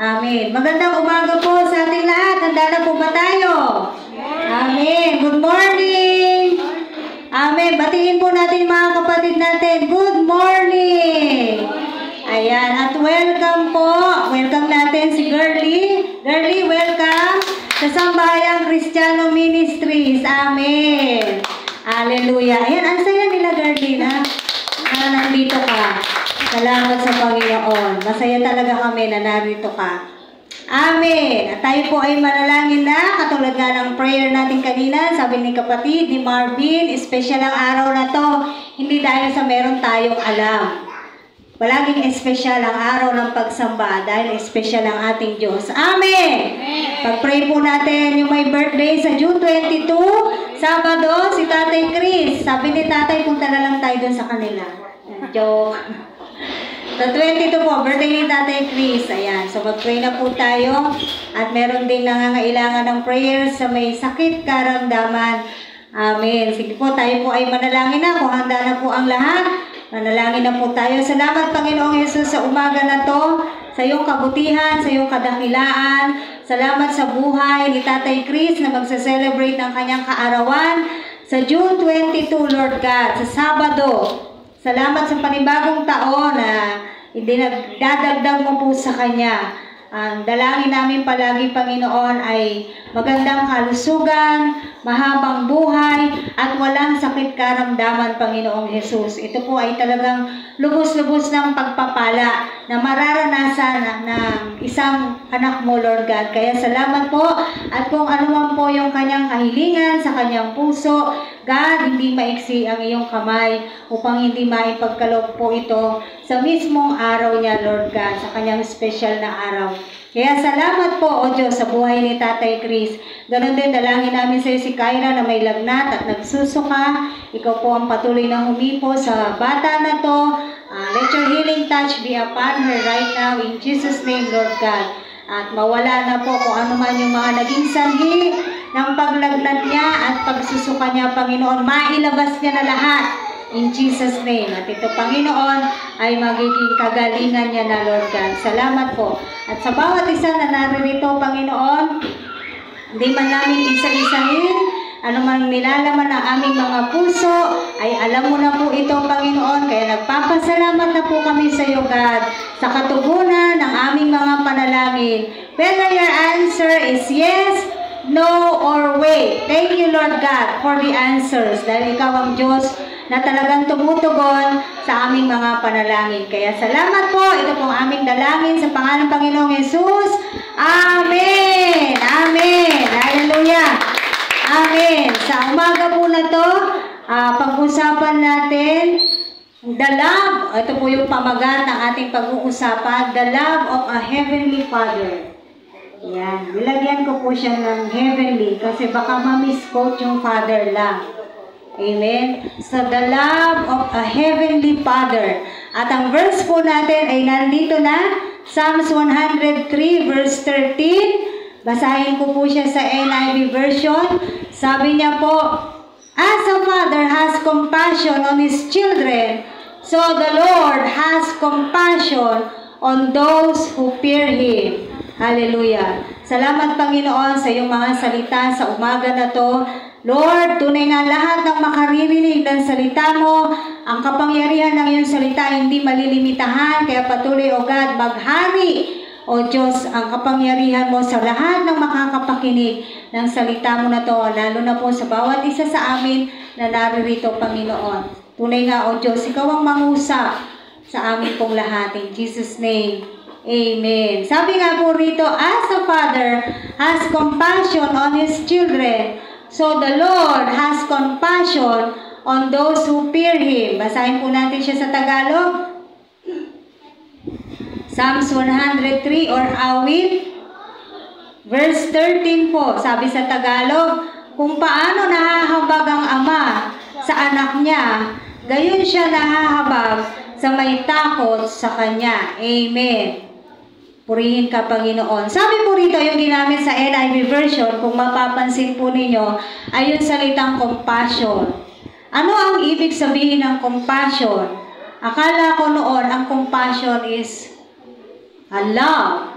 Amen. Magandang umaga po sa ating lahat. Handa na po ba tayo? Amen. Good morning. Amen. Batiin po natin mga kapatid natin. Good morning. Ayan. At welcome po. Welcome natin si Girly. Girly, welcome sa Sambayang Kristiyano Ministries. Amen. Hallelujah. Ayan, ang saya nila, Girly, na nandito ka. Salamat sa Panginoon. Masaya talaga kami na narito ka. Amen. At tayo po ay manalangin na, katulad nga ng prayer natin kanina, sabi ni kapatid, ni Marvin, special ang araw na to, hindi dahil sa meron tayong alam. Palaging espesyal ang araw ng pagsamba dahil espesyal ang ating Diyos. Amen! Pag-pray po natin yung may birthday sa June 22, Sabado, si Tatay Chris. Sabi ni Tatay, punta na lang tayo dun sa kanila. Joke. Sa 22 po, birthday ni Tatay Chris. Ayan. So, mag-pray na po tayo. At meron din nangangailangan ng prayers sa may sakit karamdaman. Amen. Sige po, tayo po ay manalangin na. Kung handa na po ang lahat, manalangin na po tayo. Salamat, Panginoong Jesus, sa umaga na to. Sa iyong kabutihan, sa iyong kadakilaan. Salamat sa buhay ni Tatay Chris na magsa-celebrate ng kanyang kaarawan. Sa June 22, Lord God, sa Sabado. Salamat sa panibagong taon na idinagdadagdag mo po sa Kanya. Ang dalangin namin palagi, Panginoon, ay magandang kalusugan, mahabang buhay, at walang sakit karamdaman, Panginoong Jesus. Ito po ay talagang lubos-lubos ng pagpapala na mararanasan ng isang anak mo, Lord God. Kaya salamat po, at kung ano man po yung kanyang kahilingan sa kanyang puso, God, hindi maiksi ang iyong kamay upang hindi maipagkaloob po ito sa mismong araw niya, Lord God, sa kanyang special na araw. Kaya salamat po, O Diyos, sa buhay ni Tatay Chris. Ganon din, dalangin namin sa iyo si Kyra na may lagnat at nagsusuka. Ikaw po ang patuloy na humipo sa bata na to. Let your healing touch be upon her right now in Jesus' name, Lord God. At mawala na po kung ano man yung mga naging sanhi ng paglagnat niya at pagsusuka niya, Panginoon. Mailabas niya na lahat in Jesus' name. At ito, Panginoon, ay magiging kagalingan niya na, Lord God. Salamat po. At sa bawat isa na naririto, Panginoon, hindi man namin isa-isahin, anumang nilalaman ng aming mga puso, ay alam mo na po ito, Panginoon. Kaya nagpapasalamat na po kami sa iyo, God, sa katugunan ng aming mga panalangin. Whether your answer is yes, no, or wait. Thank you, Lord God, for the answers. Dahil ikaw ang Diyos na talagang tumutugon sa aming mga panalangin. Kaya salamat po. Ito pong aming dalangin sa pangalan ng Panginoong Jesus. Amen! Amen! Hallelujah! Amen! Sa umaga po na to, pag-usapan natin the love. Ito po yung pamagat ng ating pag-uusapan. The love of a Heavenly Father. Yan. Nilagyan ko po siya ng heavenly kasi baka ma-misquote yung Father lang. Amen. So, the love of a Heavenly Father. At ang verse po natin ay nandito na. Psalms 103 verse 13. Basahin ko po siya sa NIV version. Sabi niya po, as a father has compassion on his children, so the Lord has compassion on those who fear Him. Hallelujah. Salamat, Panginoon, sa iyong mga salita sa umaga na to. Lord, tunay na lahat ng makaririnig ng salita mo, ang kapangyarihan ng iyong salita hindi malilimitahan, kaya patuloy, O God, maghari, O Diyos, ang kapangyarihan mo sa lahat ng makakapakinig ng salita mo na to, lalo na po sa bawat isa sa amin na naririto, Panginoon. Tunay nga, O Diyos, ikaw ang mangusap sa amin pong lahat. In Jesus' name, Amen. Sabi nga po rito, as a father has compassion on his children, so the Lord has compassion on those who fear Him. Basahin po natin siya sa Tagalog. Psalms 103 or awit. Verse 13 po, sabi sa Tagalog, kung paano nahahabag ang ama sa anak niya, gayon siya nahahabag sa may takot sa kanya. Amen. Purihin ka, Panginoon. Sabi po rito, yung ginamit sa NIV version, kung mapapansin po ninyo, ay yung salitang compassion. Ano ang ibig sabihin ng compassion? Akala ko noon, ang compassion is a love.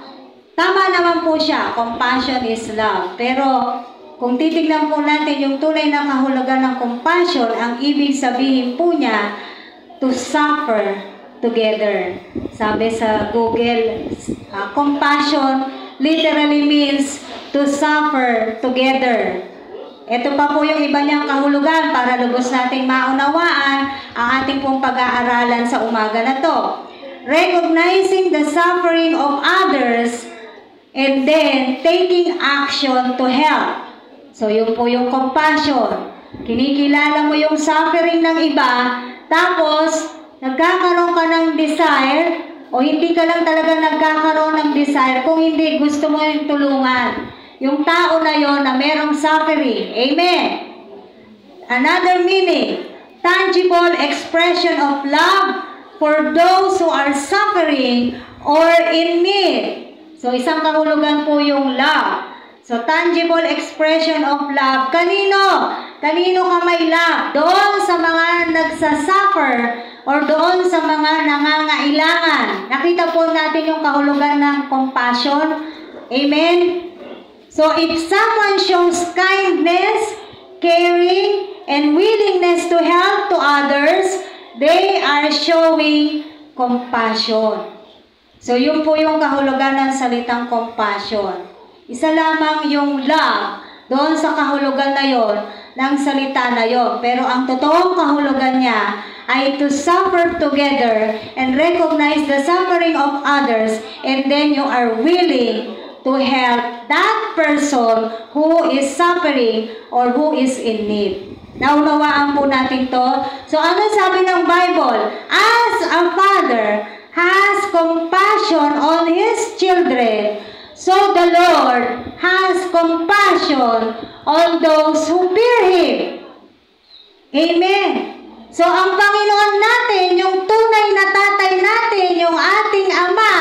Tama naman po siya, compassion is love. Pero kung titignan po natin yung tunay na kahulugan ng compassion, ang ibig sabihin po niya, to suffer together. Sabi sa Google, compassion literally means to suffer together. Ito pa po yung iba niyang kahulugan para lubos nating maunawaan ang ating pong pag-aaralan sa umaga na to. Recognizing the suffering of others and then taking action to help. So yun po yung compassion. Kinikilala mo yung suffering ng iba, tapos nagkakaroon ka ng desire, o hindi ka lang talaga nagkakaroon ng desire kung hindi gusto mo yung tulungan yung tao na yon na merong suffering. Amen. Another meaning, tangible expression of love for those who are suffering or in need. So, isang kahulugan po yung love. So, tangible expression of love. Kanino? Kanino ka may love? Doon sa mga nagsasuffer or doon sa mga nangangailangan. Nakita po natin yung kahulugan ng compassion. Amen? So, if someone shows kindness, caring, and willingness to help to others, they are showing compassion. So, yun po yung kahulugan ng salitang compassion. Isa lamang yung love doon sa kahulugan na yon ng salita na yon. Pero ang totoong kahulugan niya ay to suffer together and recognize the suffering of others, and then you are willing to help that person who is suffering or who is in need. Naunawaan po natin to. So, ano sabi ng Bible? As a father has compassion on his children, so the Lord has compassion on those who fear Him. Amen. So, ang Panginoon natin, yung tunay na tatay natin, yung ating Ama,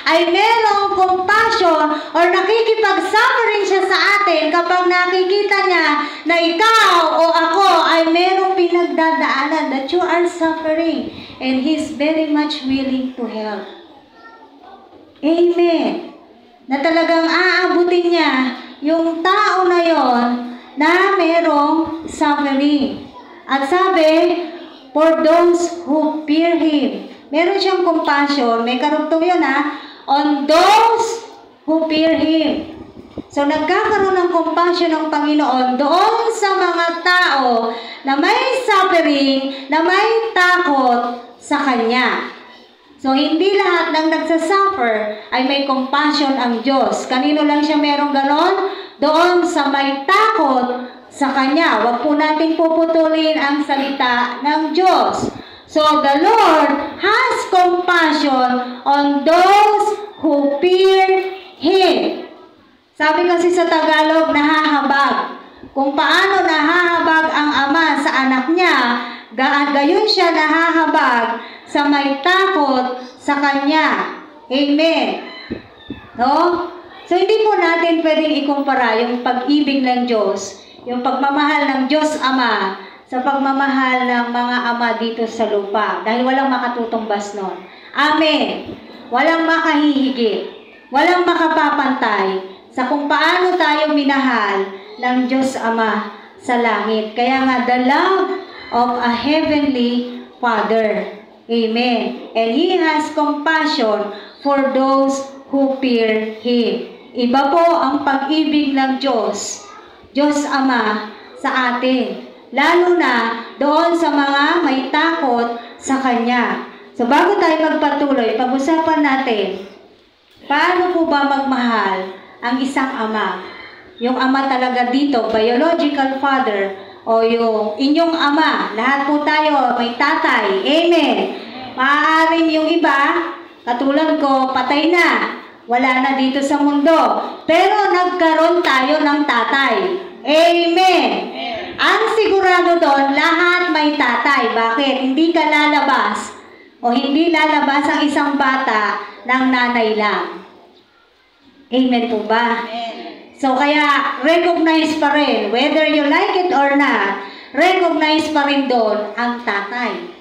ay merong compassion or nakikipag-suffering siya sa atin kapag nakikita niya na ikaw o ako ay merong pinagdadaanan that you are suffering, and He's very much willing to help. Amen. Na talagang aabutin niya yung tao na yon na merong suffering. At sabi, for those who fear Him. Meron siyang compassion, may karugtong yun on those who fear Him. So, nagkakaroon ng compassion ng Panginoon doon sa mga tao na may suffering, na may takot sa Kanya. So, hindi lahat ng nagsasuffer ay may compassion ang Diyos. Kanino lang siya merong ganon? Doon sa may takot sa Kanya. Huwag po natin puputulin ang salita ng Diyos. So, the Lord has compassion on those who fear Him. Sabi kasi sa Tagalog, nahahabag. Kung paano nahahabag ang ama sa anak niya, gayon siya nahahabag sa may takot sa Kanya. Amen. No? So, hindi po natin pwedeng ikumpara yung pag-ibig ng Diyos, yung pagmamahal ng Diyos Ama sa pagmamahal ng mga ama dito sa lupa. Dahil walang makatutumbas nun. Amen. Walang makahihigit. Walang makapapantay sa kung paano tayo minahal ng Diyos Ama sa langit. Kaya nga, the love of a heavenly Father. Amen. And He has compassion for those who fear Him. Iba po ang pag-ibig ng Diyos Ama sa atin. Lalo na doon sa mga may takot sa Kanya. So bago tayo magpatuloy, pag-usapan natin, paano po ba magmahal ang isang ama? Yung ama talaga dito, biological father, o yung inyong ama. Lahat po tayo may tatay. Amen. Maaaring yung iba, katulad ko, patay na. Wala na dito sa mundo. Pero nagkaroon tayo ng tatay. Amen. Ang sigurado doon, lahat may tatay. Bakit? Hindi ka lalabas o hindi lalabas ang isang bata ng nanay lang. Amen po ba? So kaya recognize pa rin, whether you like it or not, recognize pa rin doon ang tatay.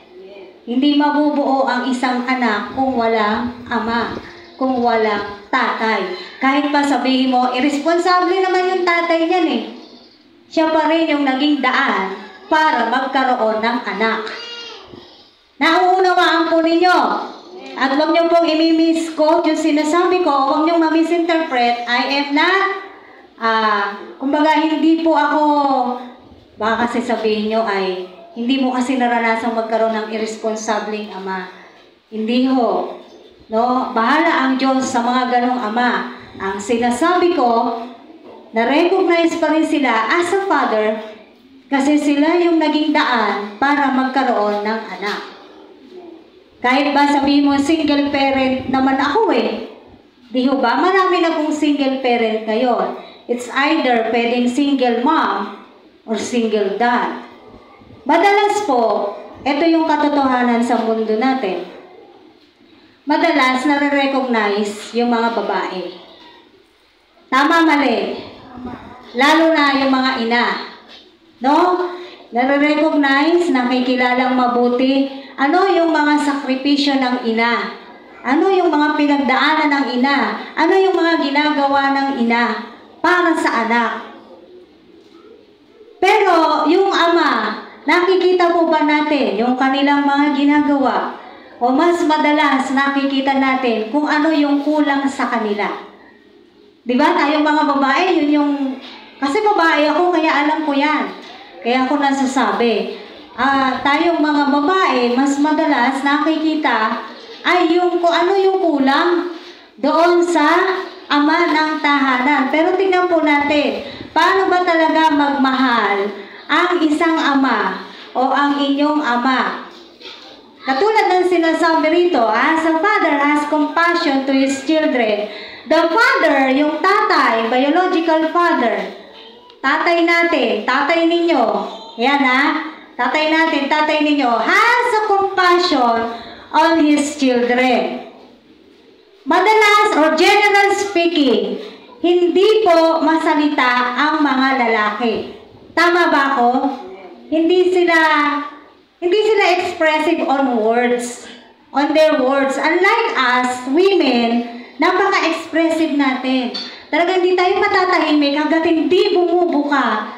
Hindi mabubuo ang isang anak kung walang ama. kung walang tatay. Kahit pa sabihin mo, irresponsable naman yung tatay niyan eh. Siya pa rin yung naging daan para magkaroon ng anak. Nauunawaan po ninyo. At huwag niyo pong i-misquote yung sinasabi ko, huwag niyo ma-misinterpret. I am not, kumbaga hindi po ako, baka kasi sabihin niyo ay, hindi mo kasi naranasang magkaroon ng irresponsibleng ama. Hindi ho. No? Bahala ang Diyos sa mga ganong ama. Ang sinasabi ko, na-recognize pa rin sila as a father kasi sila yung naging daan para magkaroon ng anak. Kahit ba sabihin mo single parent naman ako eh. Di ho ba? Marami na kong single parent ngayon. It's either pwedeng single mom or single dad. Madalas po, ito yung katotohanan sa mundo natin. Madalas nare-recognize yung mga babae. Tama, mali. Lalo na yung mga ina. No? Nare-recognize, nakikilalang mabuti. Ano yung mga sakripisyo ng ina? Ano yung mga pinagdaanan ng ina? Ano yung mga ginagawa ng ina para sa anak? Pero yung ama, nakikita po ba natin yung kanilang mga ginagawa? O mas madalas nakikita natin kung ano yung kulang sa kanila? Diba? Tayong mga babae, yun yung... Kasi babae ako, kaya alam ko yan. Kaya ako nasasabi. Tayong mga babae, mas madalas nakikita ay yung kung ano yung kulang doon sa ama ng tahanan. Pero tingnan po natin, paano ba talaga magmahal ang isang ama o ang inyong ama? Katulad ng sinasabi rito, as a father has compassion to his children. The father, yung tatay, biological father, tatay natin, tatay ninyo, yan tatay natin, tatay ninyo, has a compassion on his children. Madalas, or general speaking, hindi po masalita ang mga lalaki. Tama ba ako? Hindi sila expressive on words, on their words. Unlike us, women, napaka-expressive natin. Talagang hindi tayo matatahimik hanggat hindi bumubuka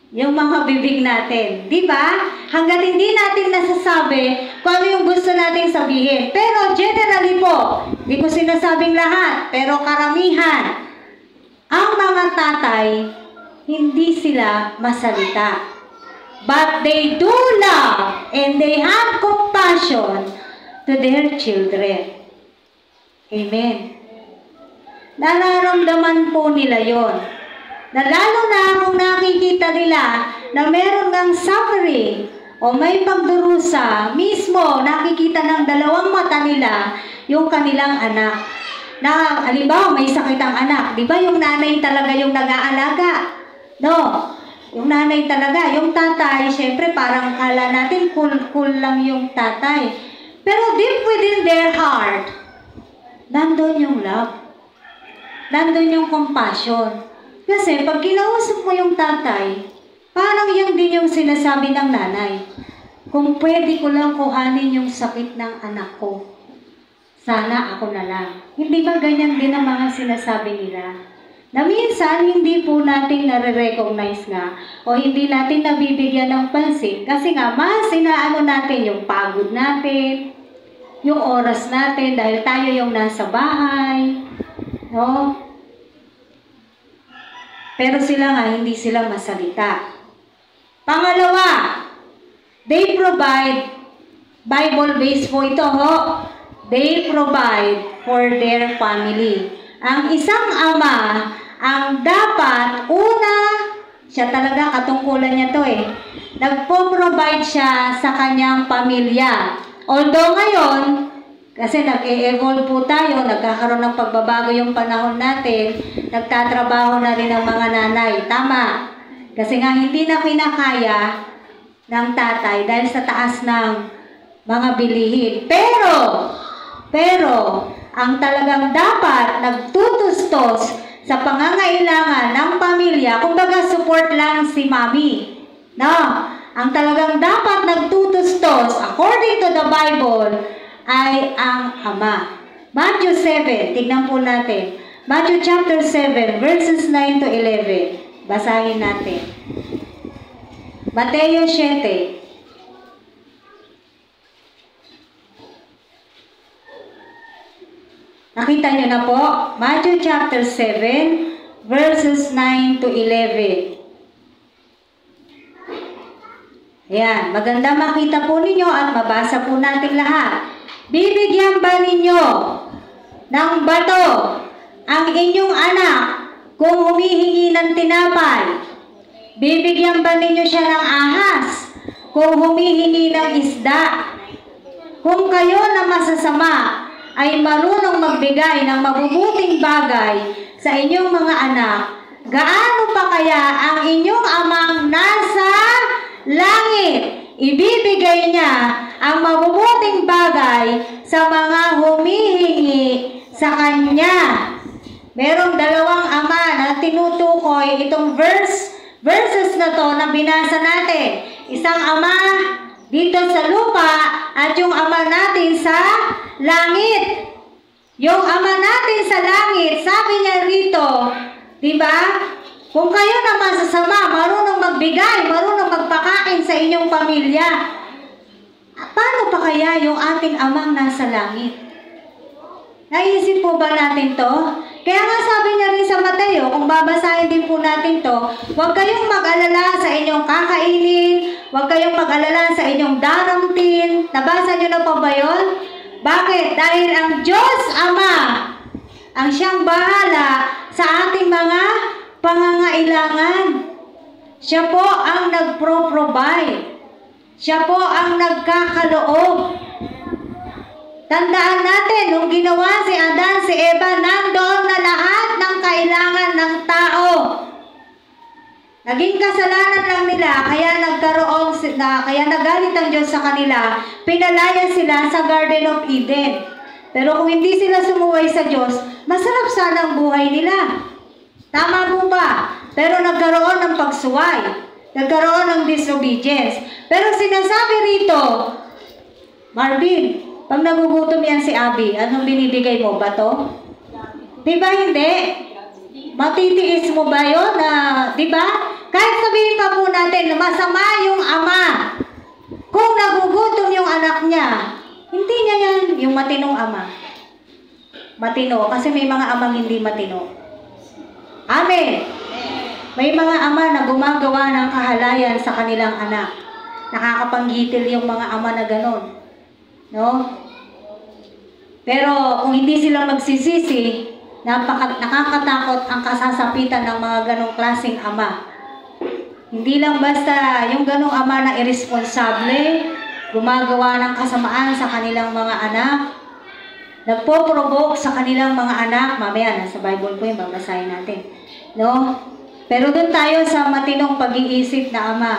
yung mga bibig natin. Di ba? Hanggat hindi natin nasasabi kung ano yung gusto nating sabihin. Pero generally po, hindi ko sinasabing lahat, pero karamihan, ang mga tatay, hindi sila masalita. But they do love and they have compassion to their children. Amen. Nararamdaman po nila yon. Na lalo na kung nakikita nila na meron ng suffering o may pagdurusa, mismo nakikita ng dalawang mata nila yung kanilang anak. Na, halimbawa, may sakit ang anak. Di ba yung nanay talaga yung nag-aalaga? No. Yung nanay talaga. Yung tatay, syempre parang kala natin cool lang yung tatay. Pero deep within their heart, nandun yung love. Nandun yung compassion. Kasi pag kinausap mo yung tatay, parang yan din yung sinasabi ng nanay. Kung pwede ko lang kuhanin yung sakit ng anak ko, sana ako na lang. Hindi ba ganyan din ang mga sinasabi nila? Na minsan, hindi po natin nare-recognize nga o hindi natin nabibigyan ng pansin kasi nga mas inaano natin yung pagod natin, yung oras natin dahil tayo yung nasa bahay, no? Pero sila nga, hindi sila masalita. Pangalawa, they provide, Bible-based po ito, ho? They provide for their family. Ang isang ama, ang dapat, una, siya talaga, katungkulan niya to nagpo-provide siya sa kanyang pamilya. Although ngayon, kasi nag-e-evolve po tayo, nagkakaroon ng pagbabago yung panahon natin, nagtatrabaho na rin ang mga nanay. Tama. Kasi nga hindi na kinakaya ng tatay dahil sa taas ng mga bilihin. Pero, ang talagang dapat nagtutustos sa pangangailangan ng pamilya, kumbaga support lang si mami. No? Ang talagang dapat nagtutustos, according to the Bible, ay ang ama. Matthew 7, tignan po natin. Matthew chapter 7, verses 9 to 11. Basahin natin. Mateo 7. Nakita nyo na po? Matthew chapter 7, verses 9 to 11. Ayan, maganda makita po ninyo at mabasa po natin lahat. Bibigyan ba ninyo ng bato ang inyong anak kung humihingi ng tinapay? Bibigyan ba ninyo siya ng ahas kung humihingi ng isda? Kung kayo na masasama ay marunong magbigay ng mabubuting bagay sa inyong mga anak, gaano pa kaya ang inyong amang nasa langit? Ibibigay niya ang mabubuting bagay sa mga humihingi sa Kanya. Merong dalawang ama na tinutukoy itong verses na to na binasa natin. Isang ama dito sa lupa at yung ama natin sa langit. Yung ama natin sa langit, sabi niya rito, di ba? Kung kayo na masasama, marunong magbigay, marunong magpakain sa inyong pamilya, paano pa kaya yung ating amang nasa langit? Naisip po ba natin to? Kaya nga sabi niya rin sa Mateo, kung babasahin din po natin to, huwag kayong mag-alala sa inyong kakainin, huwag kayong mag-alala sa inyong daramtin. Nabasa niyo na pa ba yun? Bakit? Dahil ang Diyos Ama, ang siyang bahala sa ating mga pangangailangan. Siya po ang nagpro-provide. Siya po ang nagkakaloob. Tandaan natin, nung ginawa si Adan, si Eva, nandoon na lahat ng kailangan ng tao. Naging kasalanan lang nila, kaya kaya nagalit ang Diyos sa kanila, pinalaya sila sa Garden of Eden. Pero kung hindi sila sumuway sa Diyos, masarap sana ang buhay nila. Tama po ba? Pero nagkaroon ng pagsuway. Nagkaroon ng disobedience. Pero sinasabi rito, Marvin, pag nagugutom yan si Abby, anong binibigay mo? Bato? Diba hindi? Matitiis mo ba yun? Diba? Kahit sabihin pa po natin na masama yung ama. Kung nagugutom yung anak niya, hindi niya yan yung matinong ama. Matino, kasi may mga amang hindi matino. Amen. May mga ama na gumagawa ng kahalayan sa kanilang anak. Nakakapanggitil yung mga ama na ganon. No? Pero kung hindi sila magsisisi, nakakatakot ang kasasapitan ng mga ganong klaseng ama. Hindi lang basta yung ganong ama na irresponsable, gumagawa ng kasamaan sa kanilang mga anak, nagpo-provoke sa kanilang mga anak. Mamaya, nasa Bible po yung babasahin natin. No? Pero doon tayo sa matinong pag-iisip na ama.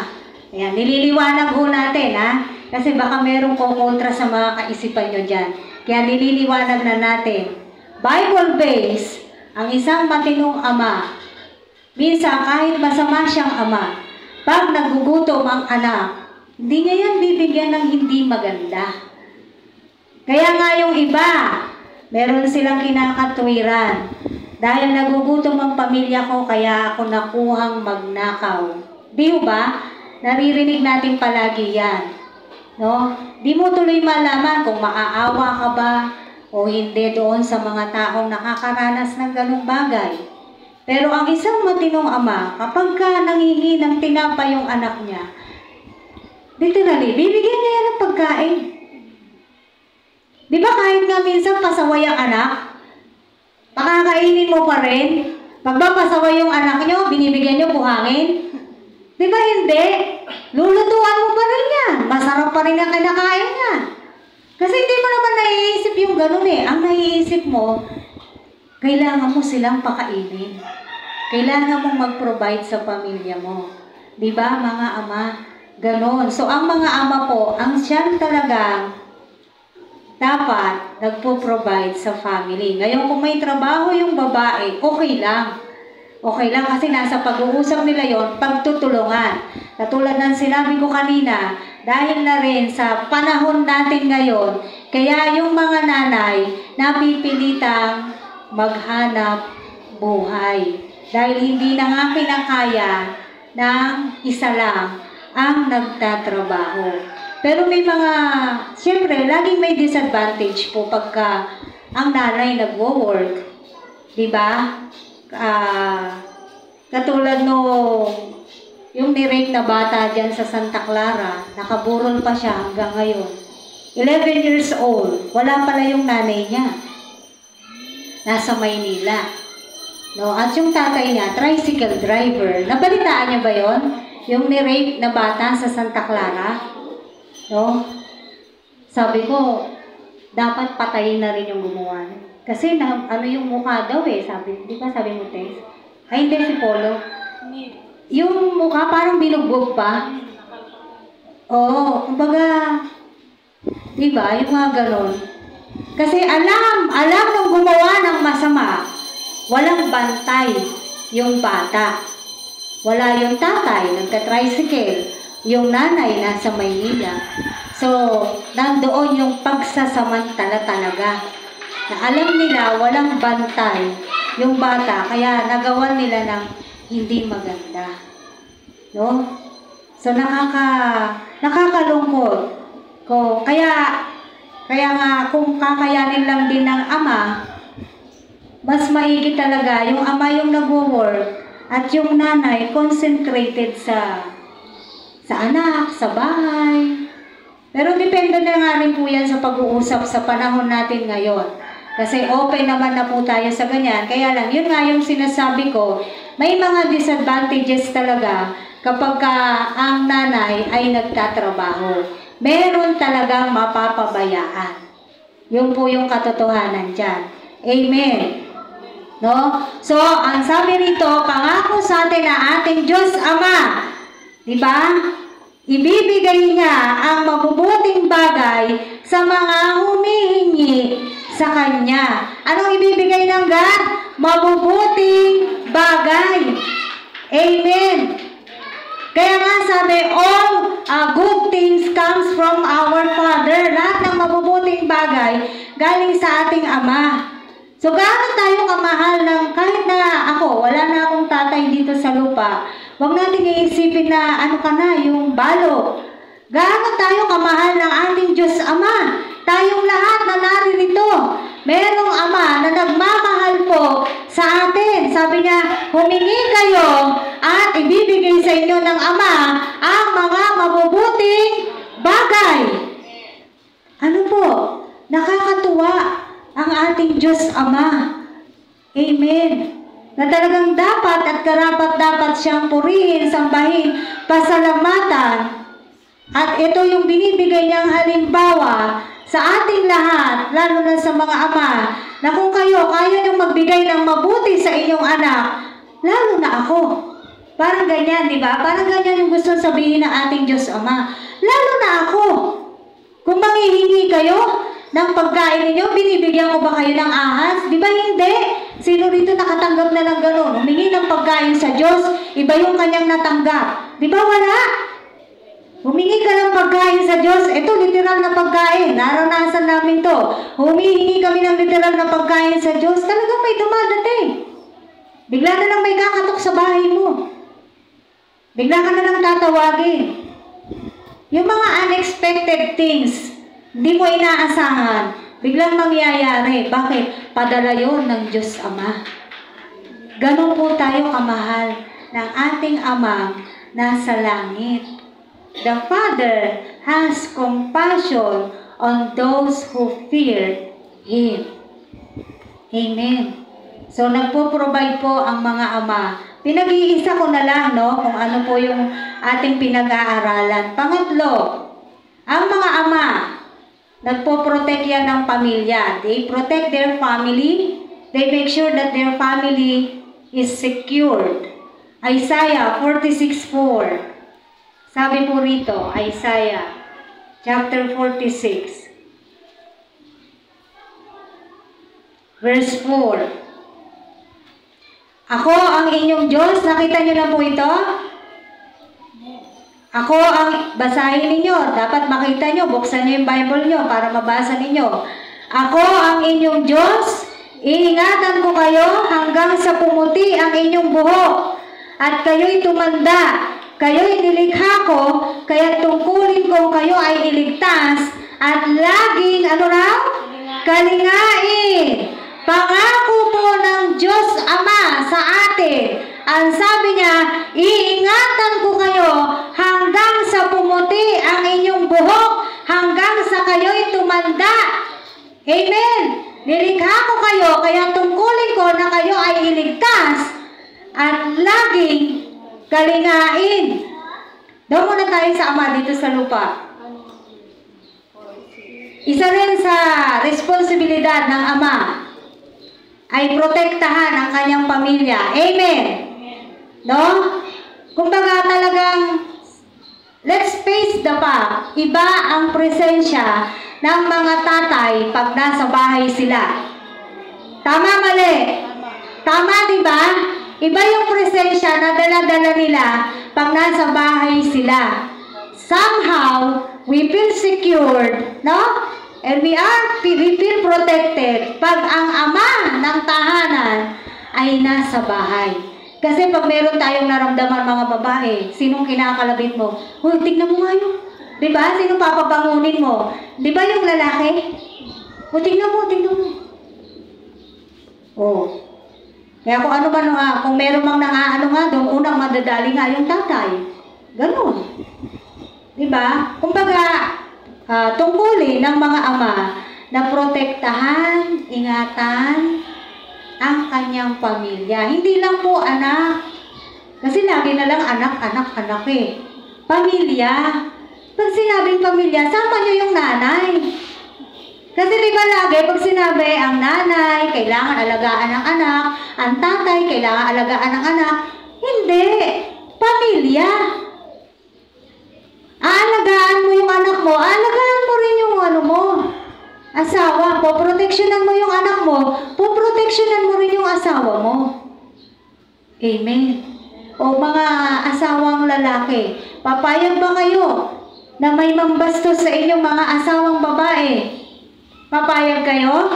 Ayan, nililiwanag ho natin, ha? Kasi baka merong kumontra sa mga kaisipan nyo dyan. Kaya nililiwanag na natin. Bible-based, ang isang matinong ama, minsan kahit masama siyang ama, pag nagugutom ang anak, hindi niya yan bibigyan ng hindi maganda. Kaya nga yung iba, meron silang kinakatwiran. Dahil nagugutom ang pamilya ko, kaya ako nakuhang magnakaw. Di ba? Naririnig natin palagi yan. No? Di mo tuloy malaman kung maaawa ka ba o hindi doon sa mga taong nakakaranas ng ganung bagay. Pero ang isang matinong ama, kapag ka nangihi ng tinapay yung anak niya, literally, bibigyan niya yan ng pagkain. Di ba kahit nga minsan pasaway ang anak, pakakainin mo pa rin? Pag ba pasaway yung anak nyo, binibigyan nyo buhangin? Di ba hindi? Lulutuan mo pa rin yan. Masarap pa rin ang kinakain niya. Kasi hindi mo naman naiisip yung ganun eh. Ang naiisip mo, kailangan mo silang pakainin. Kailangan mong mag-provide sa pamilya mo. Di ba mga ama? Ganon. So ang mga ama po, ang siyang talagang dapat nagpo-provide sa family. Ngayon kung may trabaho yung babae, okay lang. Okay lang kasi nasa pag-uusap nila yon, pagtutulungan. Katulad ng sinabi ko kanina, dahil na rin sa panahon natin ngayon, kaya yung mga nanay napipilitang maghanap buhay. Dahil hindi na nga kinakaya ng isa lang ang nagtatrabaho. Pero may mga, siyempre, laging may disadvantage po pagka ang nanay nagwo-work. Diba? Katulad no, yung ni-rape na bata dyan sa Santa Clara, nakaburol pa siya hanggang ngayon. 11 years old, wala pala yung nanay niya. Nasa Maynila. No, at yung tatay niya, tricycle driver. Nabalitaan niya ba yon? Yung ni-rape na bata sa Santa Clara? No? Sabi ko, dapat patayin na rin yung gumawa. Kasi ano yung mukha daw eh, sabi, di ba sabi mo, Tess? Ay, hindi si Polo. Yung mukha parang binugbog pa. Oo, kumbaga, di ba, yung mga ganon. Kasi alam nung gumawa ng masama, walang bantay yung bata. Wala yung tatay, nagka-tricycle, yung nanay nasa Maynila. So, nandoon yung pagsasamantala talaga. Na alam nila walang bantay yung bata, kaya nagawan nila ng hindi maganda. No? So, nakakalungkot. Kaya nga, kung kakayanin lang din ng ama, mas maigi talaga yung ama yung nagwo-work at yung nanay concentrated sa anak, sa bahay. Pero depende na nga rin po yan sa pag-uusap sa panahon natin ngayon. Kasi open naman na po tayo sa ganyan. Kaya lang, yun nga yung sinasabi ko, may mga disadvantages talaga kapag ang nanay ay nagtatrabaho. Meron talagang mapapabayaan. Yun po yung katotohanan dyan. Amen. No? So, ang sabi rito, pangako sa atin na ating Diyos Ama. Diba? Ibibigay niya ang mabubuting bagay sa mga humihingi sa Kanya. Anong ibibigay ng God? Mabubuting bagay. Amen. Kaya nga sabi, all good things comes from our Father. Lahat ng mabubuting bagay galing sa ating Ama. So, gaano tayo kamahal ng, kahit na ako, wala na akong tatay dito sa lupa, huwag natin iisipin na ano ka na, yung balo. Gaano tayo kamahal ng ating Diyos Ama? Tayong lahat na naririto, merong Ama na nagmamahal po sa atin. Sabi niya, humingi kayo at ibibigay sa inyo ng Ama ang mga mabubuting bagay. Ano po? Nakakatuwa ang ating Diyos Ama. Amen. Na talagang dapat at karapat-dapat siyang purihin, sambahin, pasalamatan. At ito yung binibigay niyang halimbawa sa ating lahat, lalo na sa mga ama, na kung kayo kaya niyong magbigay ng mabuti sa inyong anak, lalo na ako. Parang ganyan, di ba? Parang ganyan yung gusto sabihin ng ating Diyos Ama. Lalo na ako. Kung manghihingi kayo ng pagkain ninyo, binibigyan ko ba kayo ng ahas? Di ba hindi? Sino rito nakatanggap na ng gano'n? Humingi ng pagkain sa Diyos, iba yung kanyang natanggap. Di ba wala? Humingi ka ng pagkain sa Diyos, ito literal na pagkain. Naranasan namin to. Humihingi kami ng literal na pagkain sa Diyos, talagang may dumadating. Bigla na lang may kakatok sa bahay mo. Bigla ka na lang tatawagin. Yung mga unexpected things, hindi mo inaasahan, biglang mangyayari. Bakit? Padala yun ng Diyos Ama. Ganon po tayo kamahal ng ating Ama nasa langit. The Father has compassion on those who fear Him. Amen. So, nagpo-provide po ang mga ama. Pinag-iisa ko na lang, no, kung ano po yung ating pinag-aaralan. Pangatlo, ang mga ama, nagpo-protect yan ng pamilya. They protect their family. They make sure that their family is secured. Isaiah 46:4. Sabi po rito, Isaiah chapter 46. Verse 4. Ako ang inyong Diyos. Nakita niyo na po ito? Ako ang basahin ninyo. Dapat makita nyo, buksan nyo yung Bible nyo para mabasa ninyo. Ako ang inyong Diyos, iingatan ko kayo hanggang sa pumuti ang inyong buhok at kayo'y tumanda. Kayo'y nilikha ko, kaya tungkulin ko kayo ay iligtas at laging, ano raw? Kalingain. Pangako po ng Diyos Ama sa atin. Ang sabi niya, iingatan ko kayo hanggang sa pumuti ang inyong buhok, hanggang sa kayo'y tumanda. Amen. Nilikha ko kayo, kaya tungkulin ko na kayo ay iligtas at laging kalingain. Doon muna tayo sa Ama dito sa lupa. Isa rin sa responsibilidad ng Ama ay protektahan ang kanyang pamilya. Amen. No? Kumbaga talagang, let's face the fact, iba ang presensya ng mga tatay pag nasa bahay sila. Tama, mali? Tama, di ba? Iba yung presensya na dala-dala nila pag nasa bahay sila. Somehow, we feel secured, no? And we feel protected pag ang ama ng tahanan ay nasa bahay. Kasi pag meron tayong naramdaman mga babae, sinong kinakalabit mo? Uy, tignan mo nga yun. Diba? Sino papabangunin mo? Diba yung lalaki? O, tignan mo, tignan mo. Oh. Kaya kung ano ba nga, kung meron mang nangaano nga doon, unang madadali nga yung tatay. Ganun. Diba? Kumbaga, tungkulin ng mga ama na protektahan, ingatan ang kanyang pamilya. Hindi lang po anak. Kasi lagi na lang anak eh. Pamilya. Pag sinabing pamilya, sama nyo yung nanay. Kasi di ba lagi, pag sinabi ang nanay, kailangan alagaan ng anak, ang tatay, kailangan alagaan ng anak. Hindi. Pamilya. Aalagaan mo yung anak mo, aalagaan mo rin yung ano mo. Asawa, poproteksyonan mo yung anak mo, poproteksyonan mo rin yung asawa mo. Amen. O mga asawang lalaki, papayag ba kayo na may mambastos sa inyong mga asawang babae? Papayag kayo?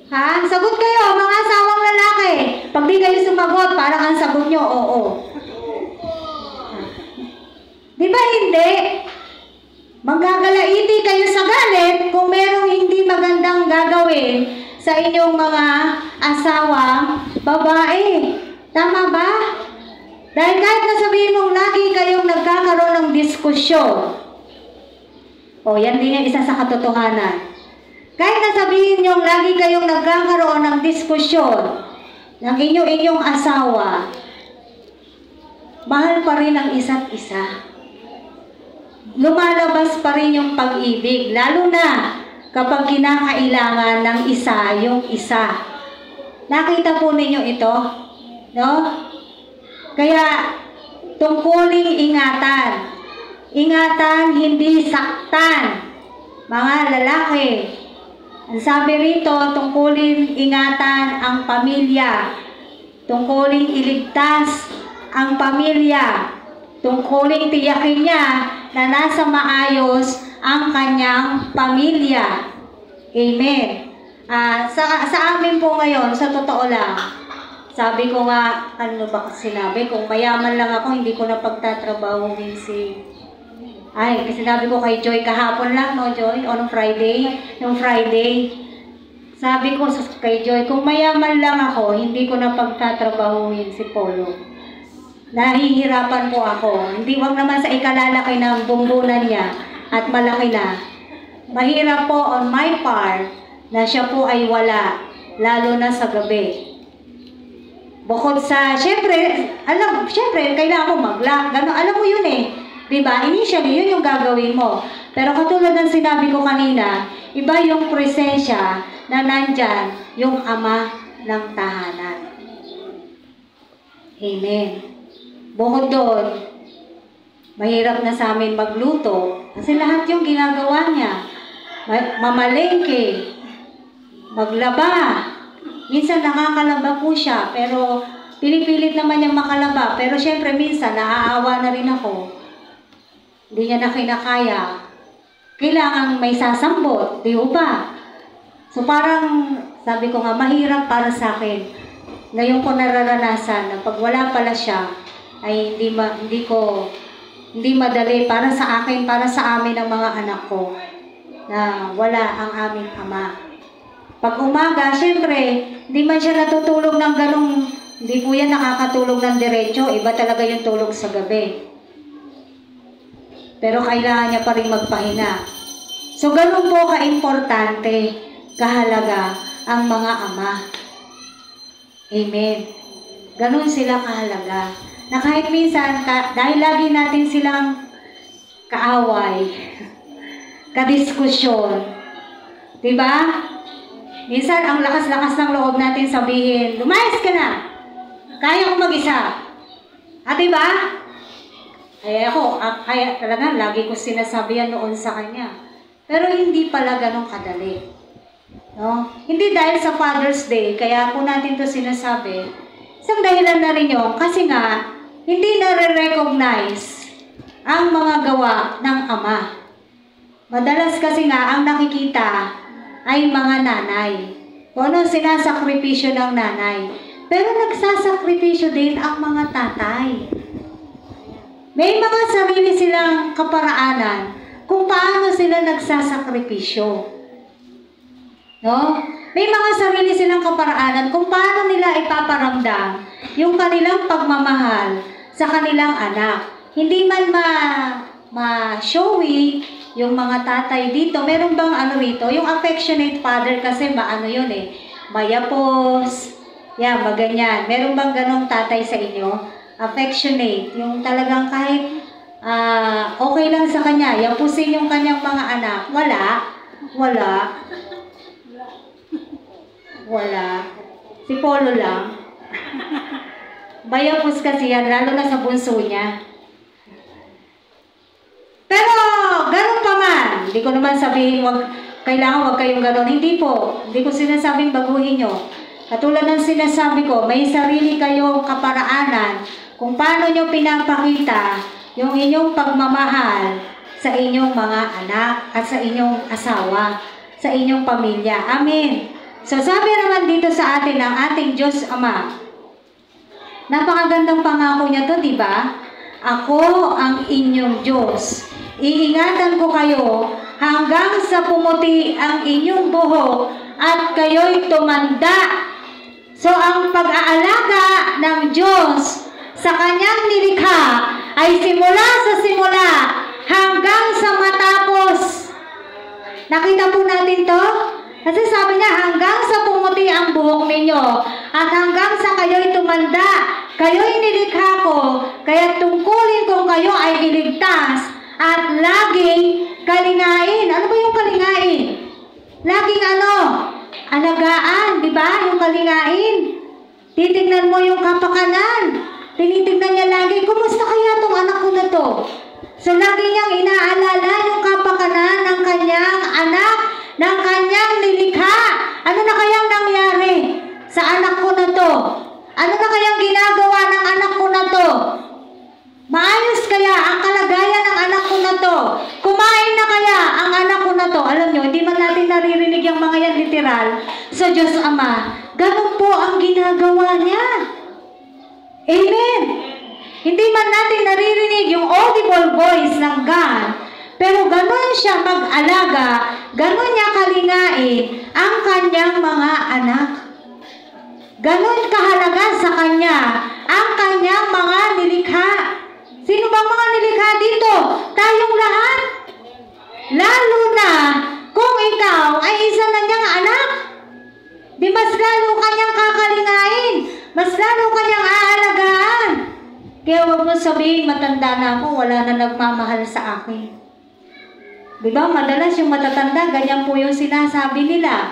Ha? Sagot kayo, mga asawang lalaki. Pag di kayo sumagot, parang ang sagot nyo, oo. Di ba hindi? Manggagalaiti kayo sa galit kung merong hindi magandang gagawin sa inyong mga asawang babae. Tama ba? Dahil kahit nasabihin mong lagi kayong nagkakaroon ng diskusyon, o yan din yung isa sa katotohanan. Kahit nasabihin nyo lagi kayong nagkakaroon ng diskusyon ng inyong asawa, mahal pa rin ang isa't isa. Lumalabas pa rin yung pag-ibig, lalo na kapag kinakailangan ng isa yung isa. Nakita po ninyo ito? No? Kaya, tungkuling ingatan. Ingatan, hindi saktan. Mga lalaki. Ang sabi rito, tungkuling ingatan ang pamilya. Tungkuling iligtas ang pamilya. Tungkuling tiyakin niya na nasa maayos ang kanyang pamilya. Amen. Sa amin po ngayon, sa totoo lang, sabi ko nga, ano ba sinabi? Kung mayaman lang ako, hindi ko na pagtatrabahuin kasi sinabi ko kay Joy kahapon lang, no Joy? O nung Friday. Sabi ko kay Joy, kung mayaman lang ako, hindi ko na pagtatrabahuin si Polo. Nahihirapan po ako. Hindi wag naman sa ikalalaki ng bumbunan niya at malaki na. Mahirap po on my part na siya po ay wala, lalo na sa gabi. Bukod sa, syempre, kailangan mo mag-lock. Gano'n, alam mo yun eh. Diba? Initially, yun yung gagawin mo. Pero katulad ng sinabi ko kanina, iba yung presensya na nandyan yung ama ng tahanan. Amen. Bukod doon, mahirap na sa amin magluto kasi lahat yung ginagawa niya. Mamalengke, maglaba. Minsan nakakalaba po siya, pero pinipilit naman niya makalaba. Pero syempre minsan naaawa na rin ako. hindi niya na kinakaya, kailangan may sasambot, di ba? So parang, sabi ko nga, mahirap para sa akin. Ngayon ko nararanasan na pag wala pala siya, ay hindi madali para sa akin, para sa amin ng mga anak ko, na wala ang aming ama. Pag umaga, syempre, hindi man siya natutulog ng ganong, hindi po yan nakakatulog ng diretso, iba talaga yung tulog sa gabi. Pero kailangan niya pa rin magpahinga. So, ganun po ka-importante, kahalaga ang mga ama. Amen. Ganun sila kahalaga. Na kahit minsan, dahil lagi natin silang kaaway, kadiskusyon, diba? Minsan, ang lakas-lakas ng loob natin sabihin, lumayas ka na! Kaya ko mag-isa. Diba? Kaya talaga, lagi ko sinasabi yan noon sa kanya. Pero hindi pala ganun kadali. No? Hindi dahil sa Father's Day, kaya po natin to sinasabi. Isang dahilan na rin yun, kasi nga, hindi na-recognize ang mga gawa ng ama. Madalas kasi nga, ang nakikita ay mga nanay. Kung ano sinasakripisyo ng nanay. Pero nagsasakripisyo din ang mga tatay. May mga sarili silang kaparaanan kung paano sila nagsasakripisyo. No? May mga sarili silang kaparaanan kung paano nila ipaparamdam yung kanilang pagmamahal sa kanilang anak. Hindi man ma-showy yung mga tatay dito. Meron bang rito? Yung affectionate father kasi yun eh. Mayapos. Yan, maganyan. Meron bang ganong tatay sa inyo? Affectionate, yung talagang kahit okay lang sa kanya, yapusin yung kanyang mga anak. Wala. Si Polo lang. Mayapos kasi yan, lalo na sa bunso niya. Pero, ganun pa man. Hindi ko naman sabihin, kailangan wag kayong ganun. Hindi po. Hindi ko sinasabing baguhin nyo. Katulad ng sinasabi ko, may sarili kayong kaparaanan kung paano nyo pinapakita yung inyong pagmamahal sa inyong mga anak at sa inyong asawa, sa inyong pamilya. Amen. So sabi naman dito sa atin ng ating Diyos Ama, napakagandang pangako niya to, di ba? Ako ang inyong Diyos. Iingatan ko kayo hanggang sa pumuti ang inyong buhok at kayo'y tumanda. So ang pag-aalaga ng Diyos sa kanyang nilikha ay simula sa simula hanggang sa matapos. Nakita po natin to? Kasi sabi niya, hanggang sa pumuti ang buhok ninyo at hanggang sa kayo'y tumanda, kayo'y nilikha ko, kaya tungkulin kong kayo ay iligtas at laging kalingain. Ano ba yung kalingain? Laging alagaan, di ba? Yung kalingain. Titignan mo yung kapakanan. Tinitignan niya lagi, kumusta kaya tong anak ko na to? So, lagi niyang inaalala yung kapakanan ng kanyang anak, ng kanyang nilikha. Ano na kayang nangyari sa anak ko na to? Ano na kayang ginagawa ng anak ko na to? Maayos kaya ang kalagayan ng anak ko na to? Kumain na kaya ang anak ko na to? Alam nyo, hindi man natin naririnig yung mga yan literal sa Diyos Ama. Ganun po ang ginagawa niya. Amen. Hindi man natin naririnig yung audible voice ng God, pero ganun siya mag-alaga, ganun niya kalingain ang kanyang mga anak. Ganun kahalaga sa kanya ang kanyang mga nilikha. Sino bang mga nilikha dito? Tayong lahat. Lalo na kung ikaw ay isa na niyang anak. Di mas lalo kanyang kakalingain. Mas lalo kanyang aalagaan. Kaya huwag mo sabihin, matanda na ako, wala na nagmamahal sa akin. Diba? Madalas yung matatanda, ganyan po yung sinasabi nila.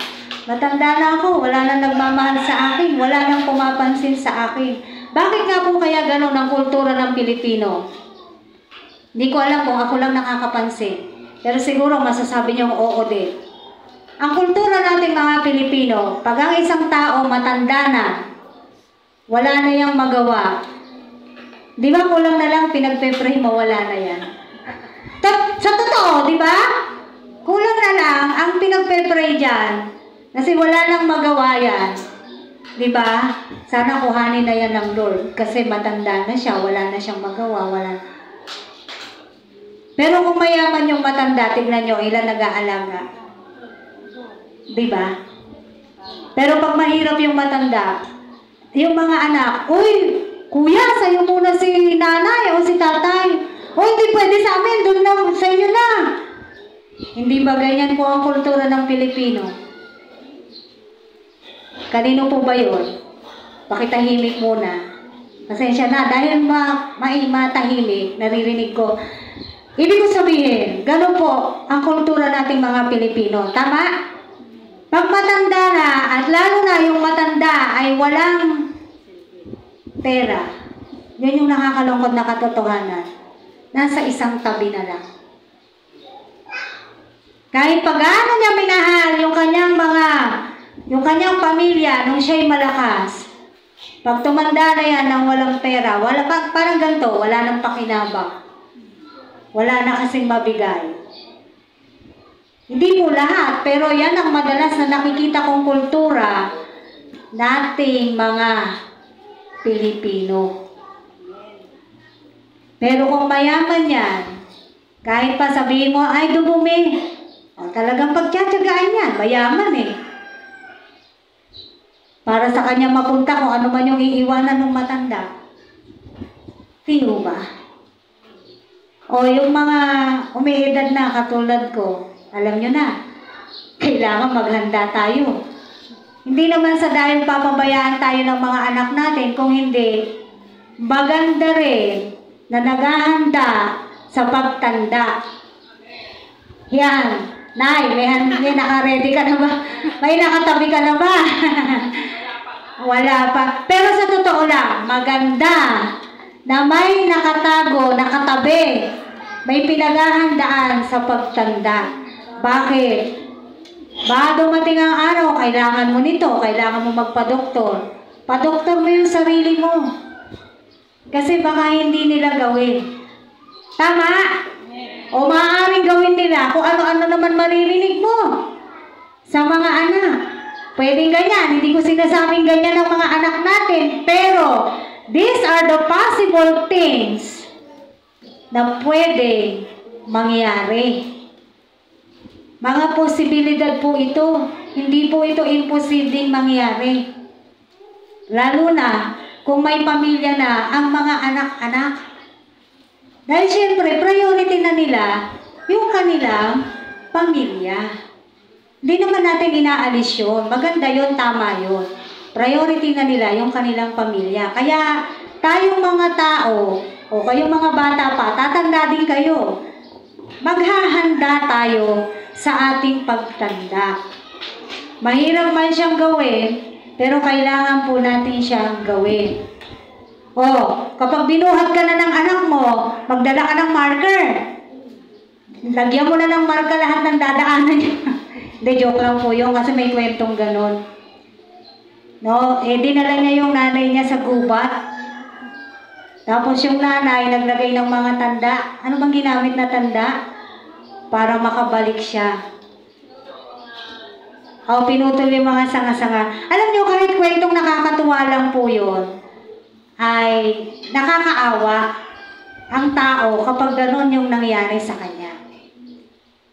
Matanda na ako, wala na nagmamahal sa akin, wala nang pumapansin sa akin. Bakit nga po kaya gano'n ang kultura ng Pilipino? Hindi ko alam kung ako lang nakakapansin. Pero siguro masasabi niyong oo din. Ang kultura nating mga Pilipino, pag ang isang tao matanda na, wala na yang magawa. Di ba kulang na lang pinagpe-pray mo, wala na yan. Sa totoo, di ba? Kulang na lang ang pinagpe-pray dyan. Kasi wala nang magawa yan. Di ba? Sana kuhanin na yan ng Lord. Kasi matanda na siya, wala na siyang magawa, wala. Pero kung mayaman yung matanda, tignan nyo, ilan nag-aalaga. Di ba? Pero pag mahirap yung matanda, yung mga anak, uy, kuya, sa'yo muna si nanay o si tatay. O hindi pwede sa amin, doon na, sa inyo na. Hindi ba ganyan po ang kultura ng Pilipino? Kanino po ba yun? Pakitahimik muna. Pasensya na, dahil matahimik, naririnig ko. Ibig ko sabihin, gano'n po ang kultura nating mga Pilipino. Tama? Pag matanda na, at lalo na yung matanda ay walang pera, yun yung nakakalungkot na katotohanan. Nasa isang tabi na lang. Kahit pag-ano niya minahal yung kanyang pamilya nung siya'y malakas, pag tumanda na yan ng walang pera, parang ganito, wala nang pakinabang. Wala na kasing mabigay. Hindi po lahat, pero yan ang madalas na nakikita kong kultura nating mga Pilipino. Pero kung mayaman yan, kahit pa sabihin mo, ay dumumi, talagang pagtsatsagaan yan, mayaman eh. Para sa kanya mapunta kung ano man yung iiwanan ng matanda. Tino ba? O yung mga umiidad na katulad ko, alam nyo na, kailangan maghanda tayo. Hindi naman sa dahil papabayaan tayo ng mga anak natin, kung hindi, maganda rin na naghahanda sa pagtanda. Yan. Nay, may naka-ready ka na ba? May nakatabi ka na ba? Wala pa. Pero sa totoo lang, maganda na may nakatago, nakatabi, may pinaghahandaan sa pagtanda. Bakit? Ba dumating ang araw, kailangan mo nito, kailangan mo magpa-doktor. Pa-doktor mo yung sarili mo. Kasi baka hindi nila gawin. Tama? O maaaring gawin nila kung ano-ano naman maririnig mo sa mga anak. Pwedeng ganyan. Hindi ko sinasabing ganyan ang mga anak natin. Pero, these are the possible things na pwede mangyari. Mga posibilidad po ito. Hindi po ito imposibleng mangyari. Lalo na kung may pamilya na ang mga anak-anak. Dahil siyempre, priority na nila yung kanilang pamilya. Hindi naman natin inaalis yun. Maganda yun, tama yun. Priority na nila yung kanilang pamilya. Kaya tayong mga tao, o kayong mga bata pa, tatanda din kayo. Maghahanda tayo sa ating pagtanda. Mahirap man siyang gawin, pero kailangan po natin siyang gawin. Kapag binuhat ka na ng anak mo, magdala ka ng marker. Lagyan mo na ng marker lahat ng dadaanan niya. Hindi, joke lang po yun kasi may kwentong ganon. No? Dinala niya yung nanay niya sa gubat. Tapos yung nanay naglagay ng mga tanda. Ano bang ginamit na tanda? Para makabalik siya. Pinutol yung mga sanga-sanga. Alam niyo, kahit kwentong nakakatuwa lang po yun, ay nakakaawa ang tao kapag gano'n yung nangyari sa kanya.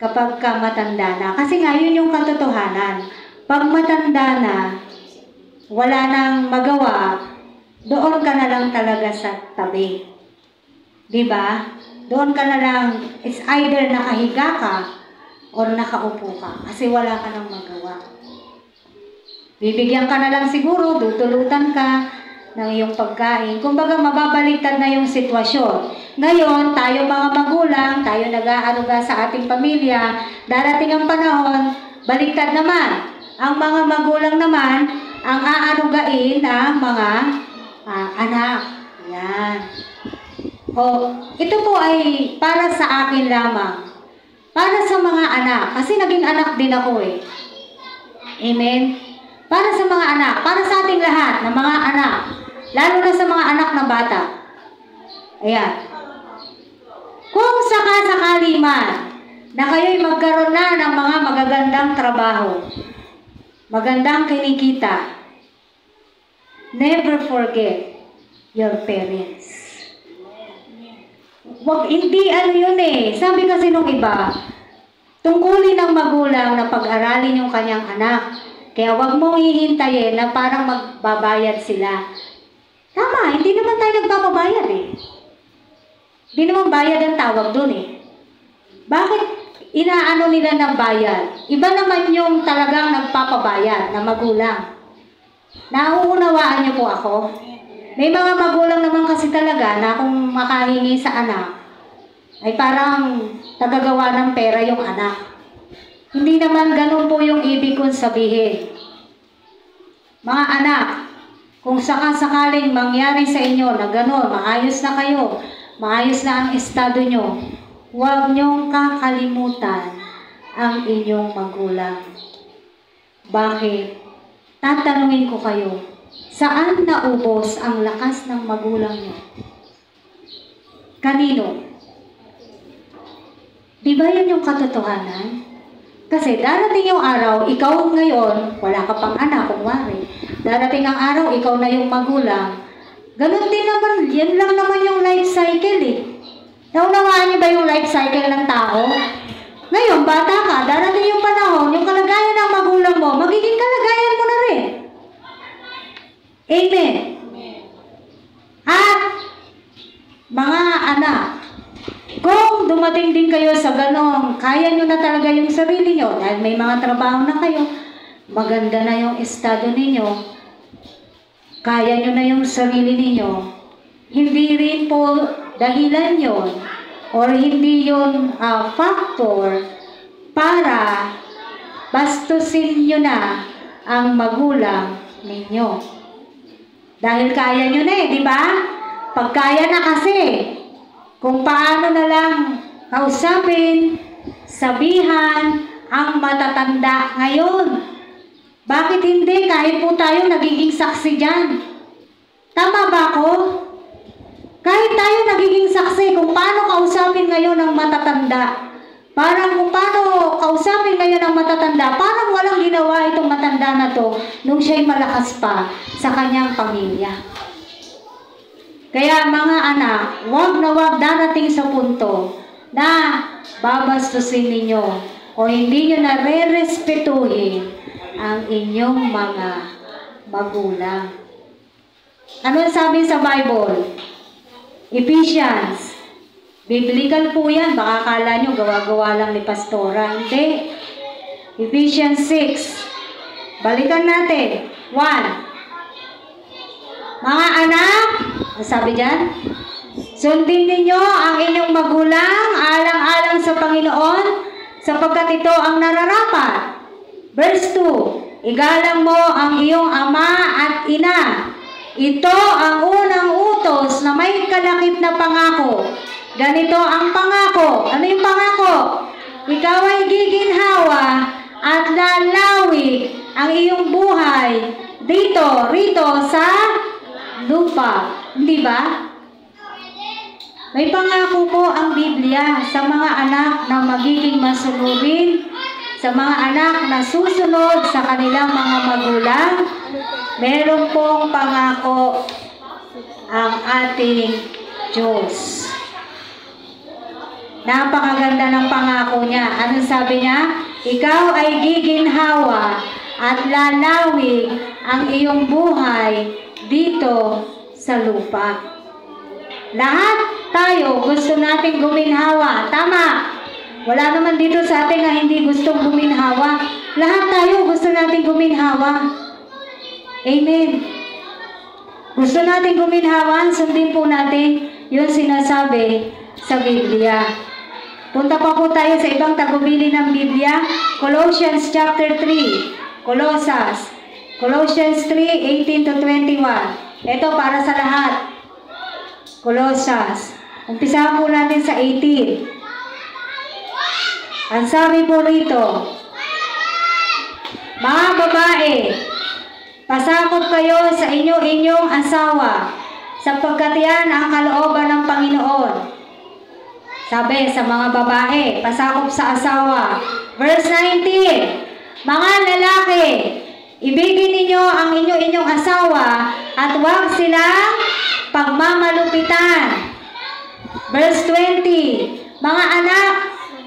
Kapag matanda na. Kasi nga yun yung katotohanan. Pag matanda na, wala nang magawa, doon ka na lang talaga sa tabi. Diba? Doon ka na lang, it's either nakahiga ka or nakaupo ka. Kasi wala ka nang magawa. Bibigyan ka na lang siguro, tutulutan ka ng iyong pagkain. Kumbaga, mababaliktad na yung sitwasyon. Ngayon, tayo mga magulang, tayo nag-aaruga sa ating pamilya, darating ang panahon, baliktad naman. Ang mga magulang naman, ang aarugain ng mga anak. Yan. Ito po ay para sa akin lamang. Para sa mga anak. Kasi naging anak din ako eh. Amen? Para sa mga anak. Para sa ating lahat na mga anak. Lalo na sa mga anak na bata. Ayan. Kung sakasakali man na kayo'y magkaroon na ng mga magagandang trabaho, magandang kinikita, never forget your parents. Hindi yun eh. Sabi kasi nung iba, tungkulin ng magulang na pag-aralin yung kanyang anak. Kaya wag mong hihintayin na parang magbabayad sila. Tama, hindi naman tayo nagpapabayad eh. Hindi naman bayad ang tawag dun eh. Bakit inaano nila ng bayad? Iba naman yung talagang nagpapabayad na magulang. Nauunawaan niyo po ako? May mga magulang naman kasi talaga na kung makahingi sa anak, ay parang tagagawa ng pera yung anak. Hindi naman ganun po yung ibig kong sabihin. Mga anak, kung sakasakaling mangyari sa inyo na ganun, maayos na kayo, maayos na ang estado nyo, huwag niyong kakalimutan ang inyong magulang. Bakit? Tatanungin ko kayo, saan naubos ang lakas ng magulang niyo? Kanino? Di ba yun yung katotohanan? Kasi darating yung araw, ikaw ngayon, wala ka pang anak, kunwari. Darating ang araw, ikaw na yung magulang. Ganun din naman, yan lang naman yung life cycle eh. Naunawaan niyo ba yung life cycle ng tao? Ngayon, bata ka, darating yung panahon, yung kalagayan ng magulang mo, magiging kalagayan mo na rin. Amen. At, mga anak, kung dumating din kayo sa ganong, kaya nyo na talaga yung sarili nyo, dahil may mga trabaho na kayo, maganda na yung estado ninyo, kaya nyo na yung sarili ninyo, hindi rin po dahilan yon or hindi yon factor para bastusin nyo na ang magulang ninyo. Dahil kaya nyo na eh, di ba? Pag kaya na kasi, kung paano na lang kausapin, sabihan ang matatanda ngayon. Bakit hindi? Kahit po tayo nagiging saksi dyan. Tama ba ako? Kahit tayo nagiging saksi kung paano kausapin ngayon ang matatanda. Parang kung paano kausapin ngayon ang matatanda, parang walang ginawa itong matanda na to nung siya'y malakas pa sa kanyang pamilya. Kaya mga anak, huwag na huwag darating sa punto na babastusin ninyo o hindi nyo na re-respetuhin ang inyong mga magulang. Ano sabi sa Bible? Ephesians. Biblical po yan. Baka akala nyo gawa-gawa lang ni Pastora. Hindi. Ephesians 6. Balikan natin. 1. Mga anak, sabi dyan, sundin ninyo ang inyong magulang alang-alang sa Panginoon sapagkat ito ang nararapat. Verse 2, igalang mo ang iyong ama at ina. Ito ang unang utos na may kalakip na pangako. Ganito ang pangako. Ano yung pangako? Ikaw ay giginhawa at lalawig ang iyong buhay rito sa lupa. Hindi ba? May pangako po ang Biblia sa mga anak na magiging masunurin, sa mga anak na susunod sa kanilang mga magulang. Meron pong pangako ang ating Diyos. Napakaganda ng pangako niya. Anong sabi niya? Ikaw ay giginhawa at lalawig ang iyong buhay dito sa lupa. Lahat tayo gusto nating guminhawa. Tama. Wala naman dito sa atin na hindi gustong guminhawa. Lahat tayo gusto nating guminhawa. Amen. Gusto nating guminhawa, sundin po natin yung sinasabi sa Biblia. Punta pa po tayo sa ibang tagubili ng Biblia. Colossians chapter 3. Colossians 3:18 to 21. Ito para sa lahat. Colossians. Umpisahan po natin sa 18. Ang sabi po rito, mga babae, pasakop kayo sa inyong asawa, sapagkat yan ang kalooban ng Panginoon. Sabi sa mga babae, pasakop sa asawa. Verse 19, mga lalaki, ibigin ninyo ang inyong asawa at huwag silang pagmamalupitan. Verse 20, mga anak,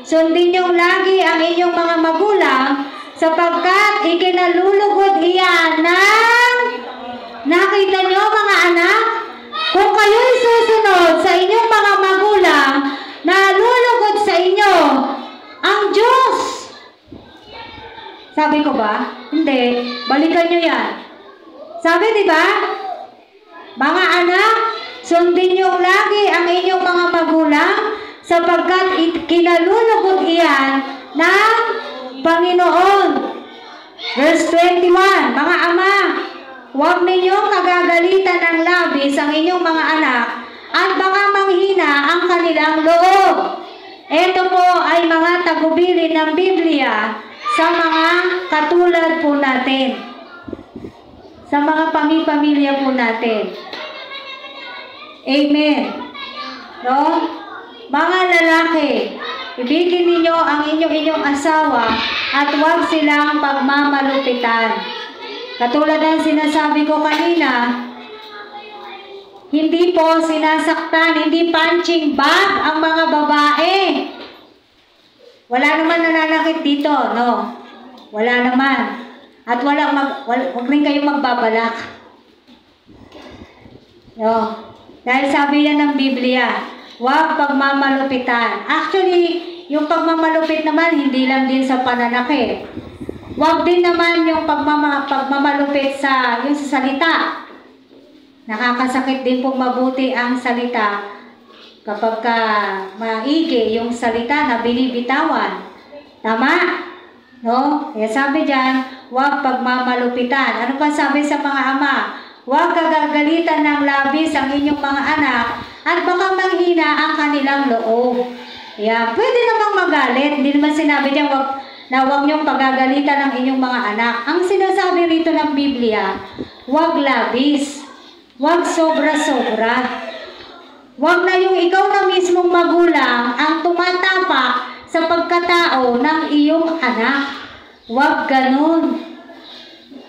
sundin niyong lagi ang inyong mga magulang sapagkat ikinalulugod iyan ng... Nakita niyo mga anak? Kung kayo'y susunod sa inyong mga magulang, nalulugod sa inyo ang Diyos. Sabi ko ba? Hindi. Balikan niyo yan. Sabi, di ba? Mga anak, sundin niyo lagi ang inyong mga magulang sapagkat kinalulugod iyan ng Panginoon. Verse 21, mga ama, huwag ninyong kagagalitan ng labis ang inyong mga anak at baka manghina ang kanilang loob. Ito po ay mga tagubilin ng Biblia sa mga katulad po natin. Sa mga pamilya po natin. Amen. No? Mga lalaki, ibigin ninyo ang inyong asawa at huwag silang pagmamalupitan. Katulad ng sinasabi ko kanina, hindi po sinasaktan, hindi punching bag ang mga babae. Wala naman nananakit dito, no? Wala naman. At wag rin kayong magbabalak. No? Dahil sabi yan ng Biblia, huwag pagmamalupitan. Actually, yung pagmamalupit naman, hindi lang din sa pananakit. Huwag din naman yung pagmamalupit sa salita. Nakakasakit din pong mabuti ang salita kapag maigi yung salita na binibitawan. Tama? No? Kaya sabi dyan, huwag pagmamalupitan. Ano pa sabi sa mga ama? Huwag kagagalitan ng labis ang inyong mga anak at baka manghina ang kanilang loob. Kaya pwede namang magalit. Hindi naman sinabi dyan huwag niyong pagagalitan ng inyong mga anak. Ang sinasabi rito ng Biblia, huwag labis. Huwag sobra-sobra. Huwag na yung ikaw na mismong magulang ang tumatapak sa pagkatao ng iyong anak. Huwag ganun.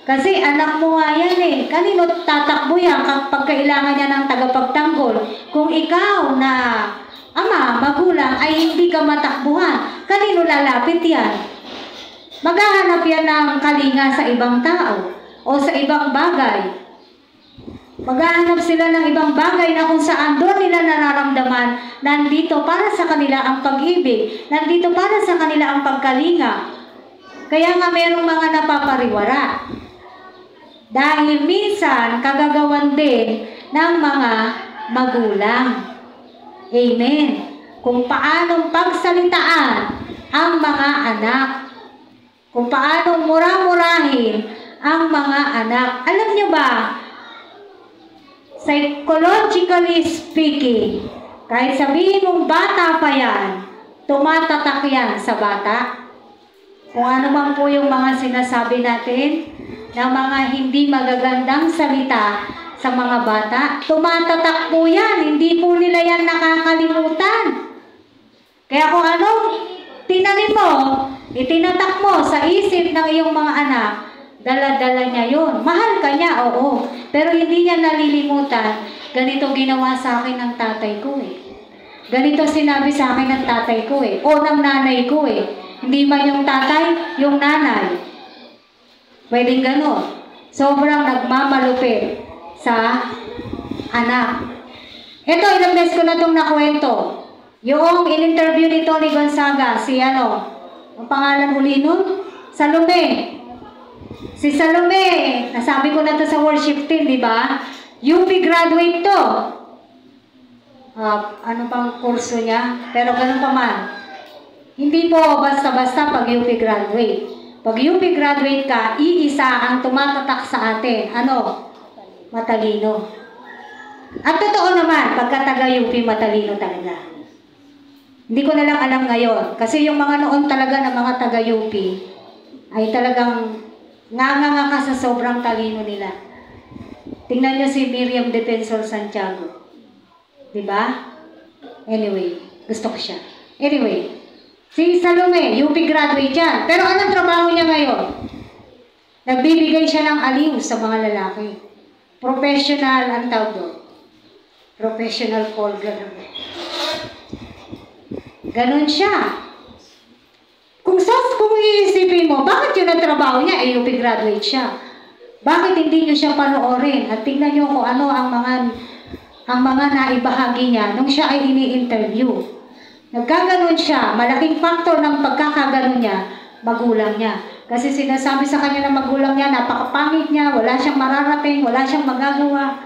Kasi anak mo nga yan eh. Kanino tatakbo yan kapag kailangan niya ng tagapagtanggol? Kung ikaw na ama, magulang ay hindi ka matakbuhan, kanino lalapit yan? Maghahanap yan ng kalinga sa ibang tao o sa ibang bagay. Maghahanap sila ng ibang bagay na kung saan doon nila nararamdaman nandito para sa kanila ang pag-ibig, nandito para sa kanila ang pagkalinga. Kaya nga mayroong mga napapariwara. Dahil minsan kagagawan din ng mga magulang. Amen. Kung paanong pagsalitaan ang mga anak. Kung paanong mura-murahin ang mga anak. Alam niyo ba, psychologically speaking, kahit sabihin mong bata pa yan, tumatatak yan sa bata. Kung ano man po yung mga sinasabi natin, na mga hindi magagandang salita sa mga bata, tumatatak po yan. Hindi po nila yan nakakalimutan. Kaya kung anong tinanim mo, itinatak mo sa isip ng iyong mga anak, dala-dala niya yun. Mahal ka niya, oo. Pero hindi niya nalilimutan. Ganito ginawa sa akin ng tatay ko eh. Ganito sinabi sa akin ng tatay ko eh. O ng nanay ko eh. Hindi man yung tatay, yung nanay. Pwedeng gano'n. Sobrang nagmamalupit sa anak. Ito, ilang beses ko na itong nakwento. Yung in-interview ni Tony Gonzaga, ang pangalan uli nun? Salome. Si Salome, nasabi ko na to sa worship team, di ba? UP graduate to. Ano pang kurso niya? Pero ganun pa man. Hindi po basta-basta pag UP graduate. Pag UP graduate ka, iisa ang tumatatak sa atin. Ano? Matalino. At totoo naman, pagka taga-UP, matalino talaga. Hindi ko na lang alam ngayon. Kasi yung mga noon talaga na mga taga-UP, ay talagang nganga ka sa sobrang talino nila. Tingnan nyo si Miriam Defensor Santiago. Diba? Anyway. Gusto ko siya. Anyway, si Salome, UP graduate yan. Pero anong trabaho niya ngayon? Nagbibigay siya ng aliw sa mga lalaki. Professional, ang tawag doon. Professional call girl. Ganon siya. Kung iisipin mo, bakit yun ang trabaho niya? UP graduate siya. Bakit hindi niyo siya panoorin? At tingnan niyo kung ano ang mga naibahagi niya nung siya ay ini-interview. Nagkaganon siya, malaking faktor ng pagkakaganon niya, magulang niya. Kasi sinasabi sa kanya ng magulang niya, napakapangit niya, wala siyang mararating, wala siyang magagawa.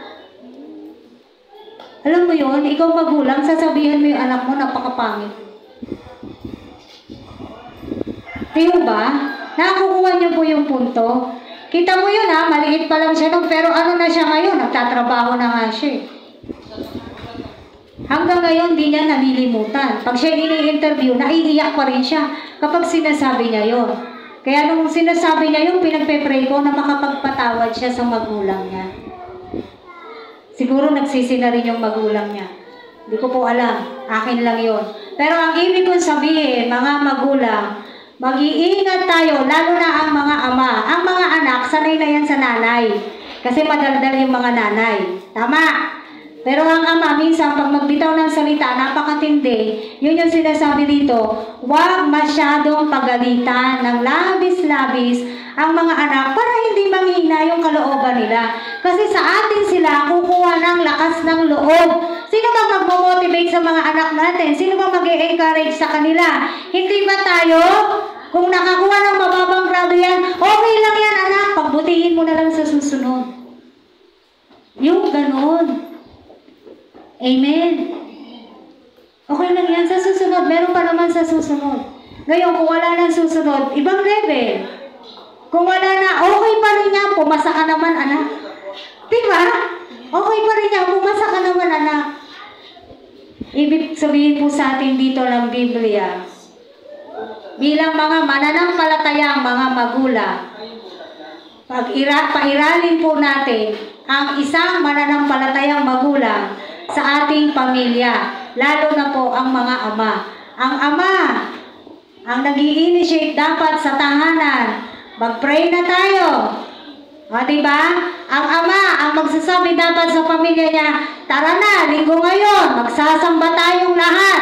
Alam mo yun, ikaw magulang, sasabihin mo yung anak mo, napakapangit. Di ba? Nakukuha niyo po yung punto. Kita mo yun ha, maliit pa lang siya nung, pero ano na siya ngayon, nagtatrabaho na nga siya. Hanggang ngayon, di niya nalilimutan. Pag siya ini-interview, naiiyak pa rin siya kapag sinasabi niya yun. Kaya nung sinasabi niya yun, pinagpe-pray ko na makapagpatawad siya sa magulang niya. Siguro nagsisi na rin yung magulang niya. Hindi ko po alam. Akin lang yun. Pero ang ibig kong sabihin, mga magulang, mag-iingat tayo, lalo na ang mga ama. Ang mga anak, sanay na yan sa nanay. Kasi madaldal yung mga nanay. Tama. Pero ang ama, minsan, pag magbitaw ng salita, napakatindi. Yun yung sinasabi dito, huwag masyadong pagalitan ng labis-labis ang mga anak para hindi manghina yung kalooban nila. Kasi sa atin sila kukuha ng lakas ng loob. Sino ba mag-motivate sa mga anak natin? Sino ba mag-encourage sa kanila? Hindi ba tayo? Kung nakakuha ng mababang grado yan, okay lang yan anak, pagbutihin mo na lang sa susunod. Yung ganon. Amen. Okay lang yan sa susunod. Meron pa naman sa susunod. Ngayon, kung wala nang susunod, ibang level. Kung wala na, okay pa rin yan, pumasa ka naman, anak. Diba? Okay pa rin yan, pumasa ka naman, anak. Ibig sabihin po sa atin dito ng Biblia, bilang mga mananampalatayang mga magulang, pairalin po natin ang isang mananampalatayang magulang sa ating pamilya, lalo na po ang mga ama. Ang ama, ang nag-i-initiate dapat sa tahanan, mag-pray na tayo. O, diba? Ang ama, ang magsasabi dapat sa pamilya niya, tara na, linggo ngayon, magsasamba tayong lahat.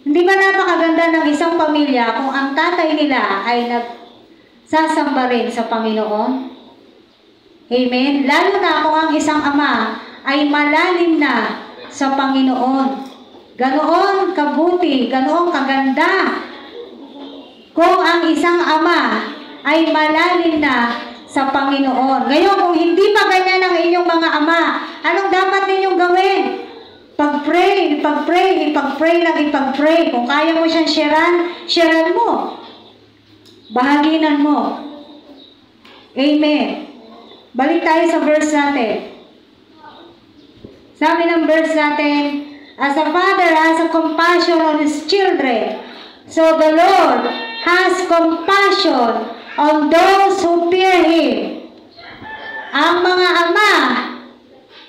Hindi ba napakaganda ng isang pamilya kung ang tatay nila ay nagsasamba rin sa Panginoon? Amen? Lalo na kung ang isang ama ay malalim na sa Panginoon. Ganoon kabuti, ganoon kaganda kung ang isang ama ay malalim na sa Panginoon. Ngayon, kung hindi pa ganyan ang inyong mga ama, anong dapat ninyong gawin? Pag-pray, ipag-pray, ipag-pray. Kung kaya mo siyang sharean mo. Bahaginan mo. Amen. Balik tayo sa verse natin. Sabi ng verse natin, as a father has a compassion on his children, so the Lord has compassion on those who fear Him. Ang mga ama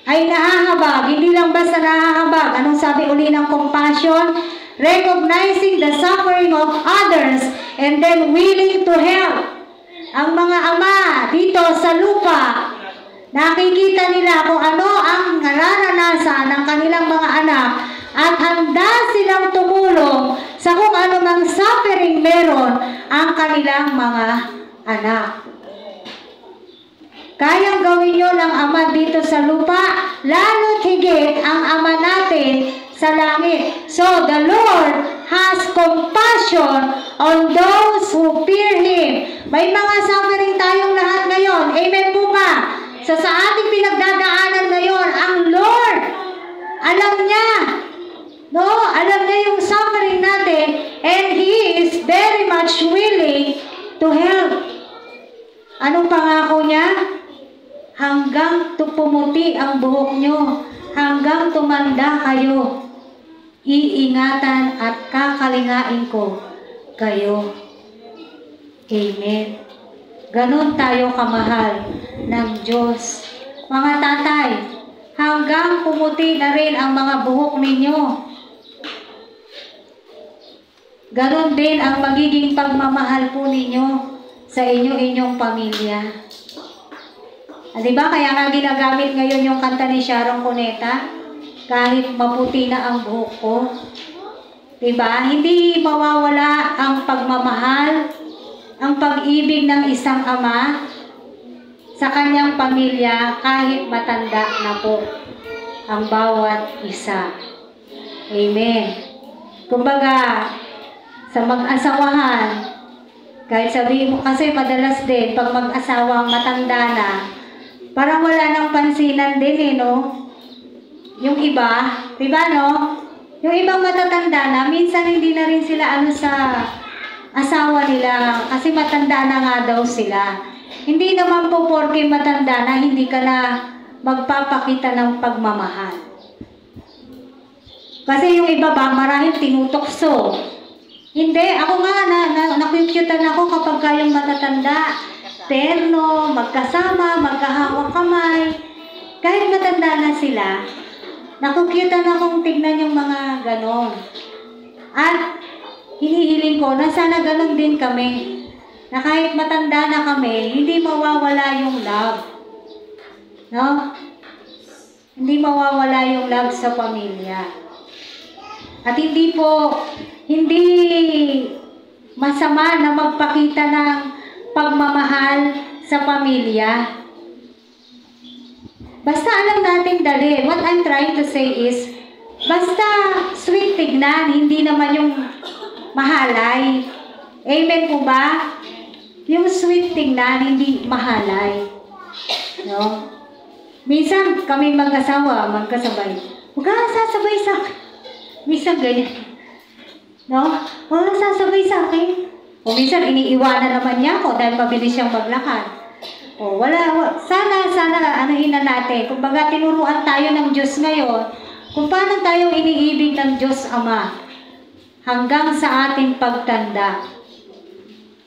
ay nahahabag, hindi lang basta nahahabag. Anong sabi uli ng compassion? Recognizing the suffering of others and then willing to help. Ang mga ama dito sa lupa, nakikita nila kung ano ang nararanasan ng kanilang mga anak at handa silang tumulong sa kung ano mang suffering meron ang kanilang mga anak. Kayang gawin nyo ng ama dito sa lupa, lalo't higit ang ama natin sa langit. So, the Lord has compassion on those who fear Him. May mga suffering tayong lahat ngayon. Amen po ba? Sa ating pinagdadaanan ngayon, ang Lord, alam niya. No? Alam niya yung suffering natin and He is very much willing to help. Anong pangako niya? Hanggang pumuti ang buhok nyo, hanggang tumanda kayo, iingatan at kakalingain ko kayo. Amen. Ganon tayo kamahal ng Diyos. Mga tatay, hanggang pumuti na rin ang mga buhok ninyo. Ganon din ang magiging pagmamahal po ninyo sa inyong pamilya. Diba? Kaya nga ginagamit ngayon yung kanta ni Sharon Cuneta, kahit maputi na ang buhok ko. Diba? Hindi mawawala ang pagmamahal, ang pag-ibig ng isang ama sa kanyang pamilya kahit matanda na po ang bawat isa. Amen. Kumbaga, sa mag-asawahan, kahit sabihin mo, kasi madalas din, pag mag-asawa matanda na, parang wala nang pansinan din no? Yung iba, diba no? Yung ibang matatanda na, minsan hindi na rin sila sa asawa nila, kasi matanda na nga daw sila. Hindi naman po porke matanda na, hindi ka na magpapakita ng pagmamahal. Kasi yung iba ba, marahil tinutokso. Hindi, ako nga, nakukyutan ako kapag kayong matatanda. Terno, magkasama, magkahawak kamay. Kahit matanda na sila, nakukyutan akong tignan yung mga ganon. At hinihiling ko na sana ganon din kami. Na kahit matanda na kami, hindi mawawala yung love. No? Hindi mawawala yung love sa pamilya. At hindi masama na magpakita ng pagmamahal sa pamilya. Basta alam natin dali. What I'm trying to say is, basta sweet tignan, hindi naman yung mahalay. Amen po ba? Yung sweet tignan, hindi mahalay. No? Minsan kami mag-asawa, magkasabay. Huwag ka sasabay sa akin. Minsan ganyan. No? Huwag ka sasabay sa akin. O minsan iniiwanan naman niya ako dahil mabilis siyang maglakad. O sana anuhin na natin. Kumbaga tinuruan tayo ng Diyos ngayon kung paano tayong iniibig ng Diyos Ama hanggang sa ating pagtanda.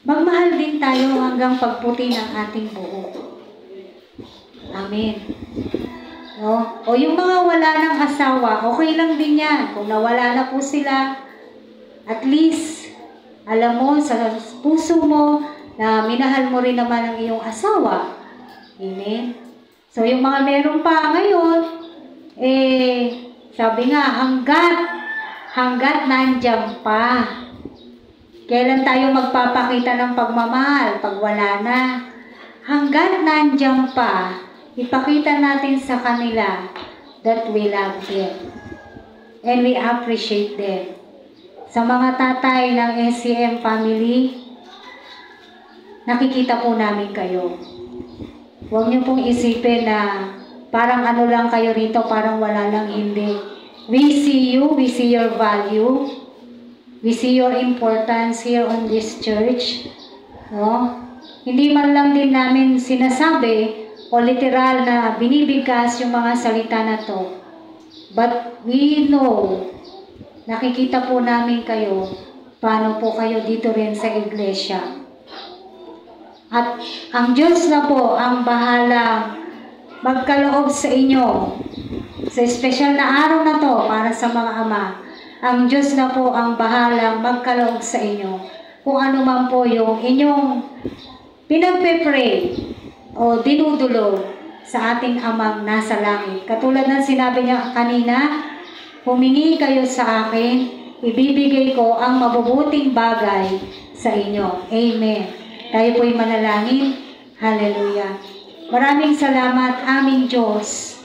Magmahal din tayo hanggang pagputi ng ating buhok. Amen. No? O yung mga wala ng asawa, okay lang din yan. Kung nawala na po sila, at least, alam mo sa puso mo na minahal mo rin naman ang iyong asawa. Amen. So yung mga meron pa ngayon, sabi nga, hanggat nandyan pa. Kailan tayo magpapakita ng pagmamahal? Pag wala na. Hanggat nandyan pa, ipakita natin sa kanila that we love them. And we appreciate them. Sa mga tatay ng SCM family, nakikita po namin kayo. Huwag niyo pong isipin na parang ano lang kayo rito, parang wala lang, hindi. We see you, we see your value. We see your importance here on this church. No? Hindi man lang din namin sinasabi o literal na binibigkas yung mga salita na to. But we know, nakikita po namin kayo, paano po kayo dito rin sa iglesia. At ang Diyos na po ang bahala magkaloob sa inyo. Sa espesyal na araw na to para sa mga ama. Ang Diyos na po ang bahalang magkaloob sa inyo. Kung ano man po yung inyong pinagpe-pray o dinudulog sa ating amang nasa langit. Katulad ng sinabi niya kanina, humingi kayo sa akin, ibibigay ko ang mabubuting bagay sa inyo. Amen. Tayo po'y manalangin. Hallelujah. Maraming salamat, aming Diyos,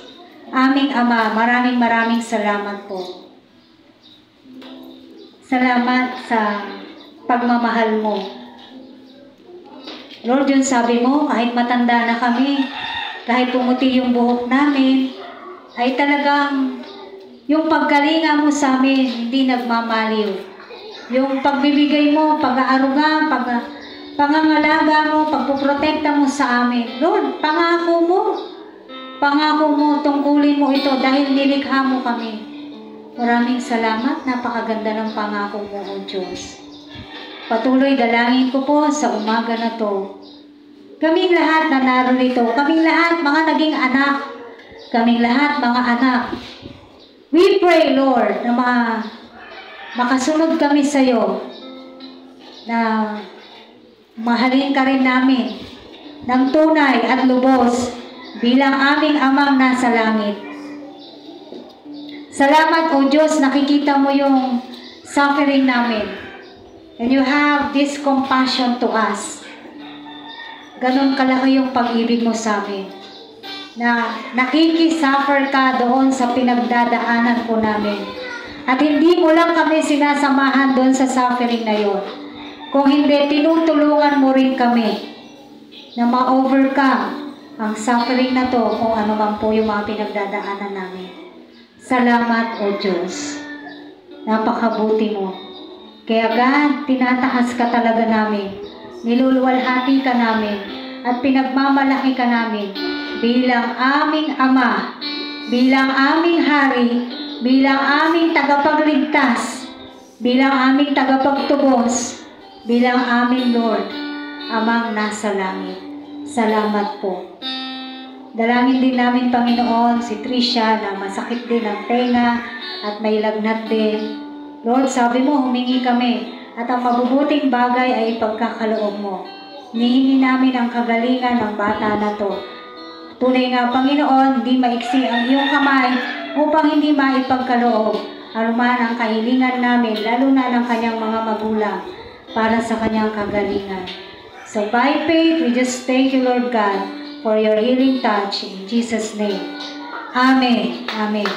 aming Ama. Maraming salamat po. Salamat sa pagmamahal mo. Lord, yun sabi mo, kahit matanda na kami, kahit pumuti yung buhok namin, ay talagang yung pagkalinga mo sa amin, hindi nagmamaliw. Yung pagbibigay mo, pag-aaruga, pangangalaga mo, pagpuprotekta mo sa amin. Lord, pangako mo, tungkulin mo ito dahil nilikha mo kami. Maraming salamat, napakaganda ng pangako mo, O Diyos. Patuloy dalangin ko po sa umaga na to. Kaming lahat na narito, kaming lahat mga naging anak kaming lahat mga anak. We pray, Lord, na makasunod kami sa iyo, na mahalin ka rin namin ng tunay at lubos bilang aming amang nasa langit. Salamat, O Diyos, nakikita mo yung suffering namin. And you have this compassion to us. Ganon kalaki yung pag-ibig mo sa amin. Na nakikisuffer ka doon sa pinagdadaanan po namin. At hindi mo lang kami sinasamahan doon sa suffering na yon. Kung hindi, tinutulungan mo rin kami na ma-overcome ang suffering na to kung ano man po yung mga pinagdadaanan namin. Salamat, O Diyos. Napakabuti mo. Kaya God, tinataas ka talaga namin. Niluluwalhati ka namin at pinagmamalaki ka namin bilang aming Ama, bilang aming Hari, bilang aming tagapagligtas, bilang aming tagapagtubos, bilang aming Lord, Amang nasa langit. Salamat po. Dalangin din namin, Panginoon, si Tricia na masakit din ang tenga at may lagnat din. Lord, sabi mo, humingi kami at ang mabubuting bagay ay pagkakaloob mo. Hinihingi namin ang kagalingan ng bata na to. Tunay nga, Panginoon, hindi maiksi ang iyong kamay upang hindi maipagkaloob anuman ang kahilingan namin, lalo na ng kanyang mga magulang para sa kanyang kagalingan. So by faith, we just thank you, Lord God, for your healing touch in Jesus' name. Amen. Amen.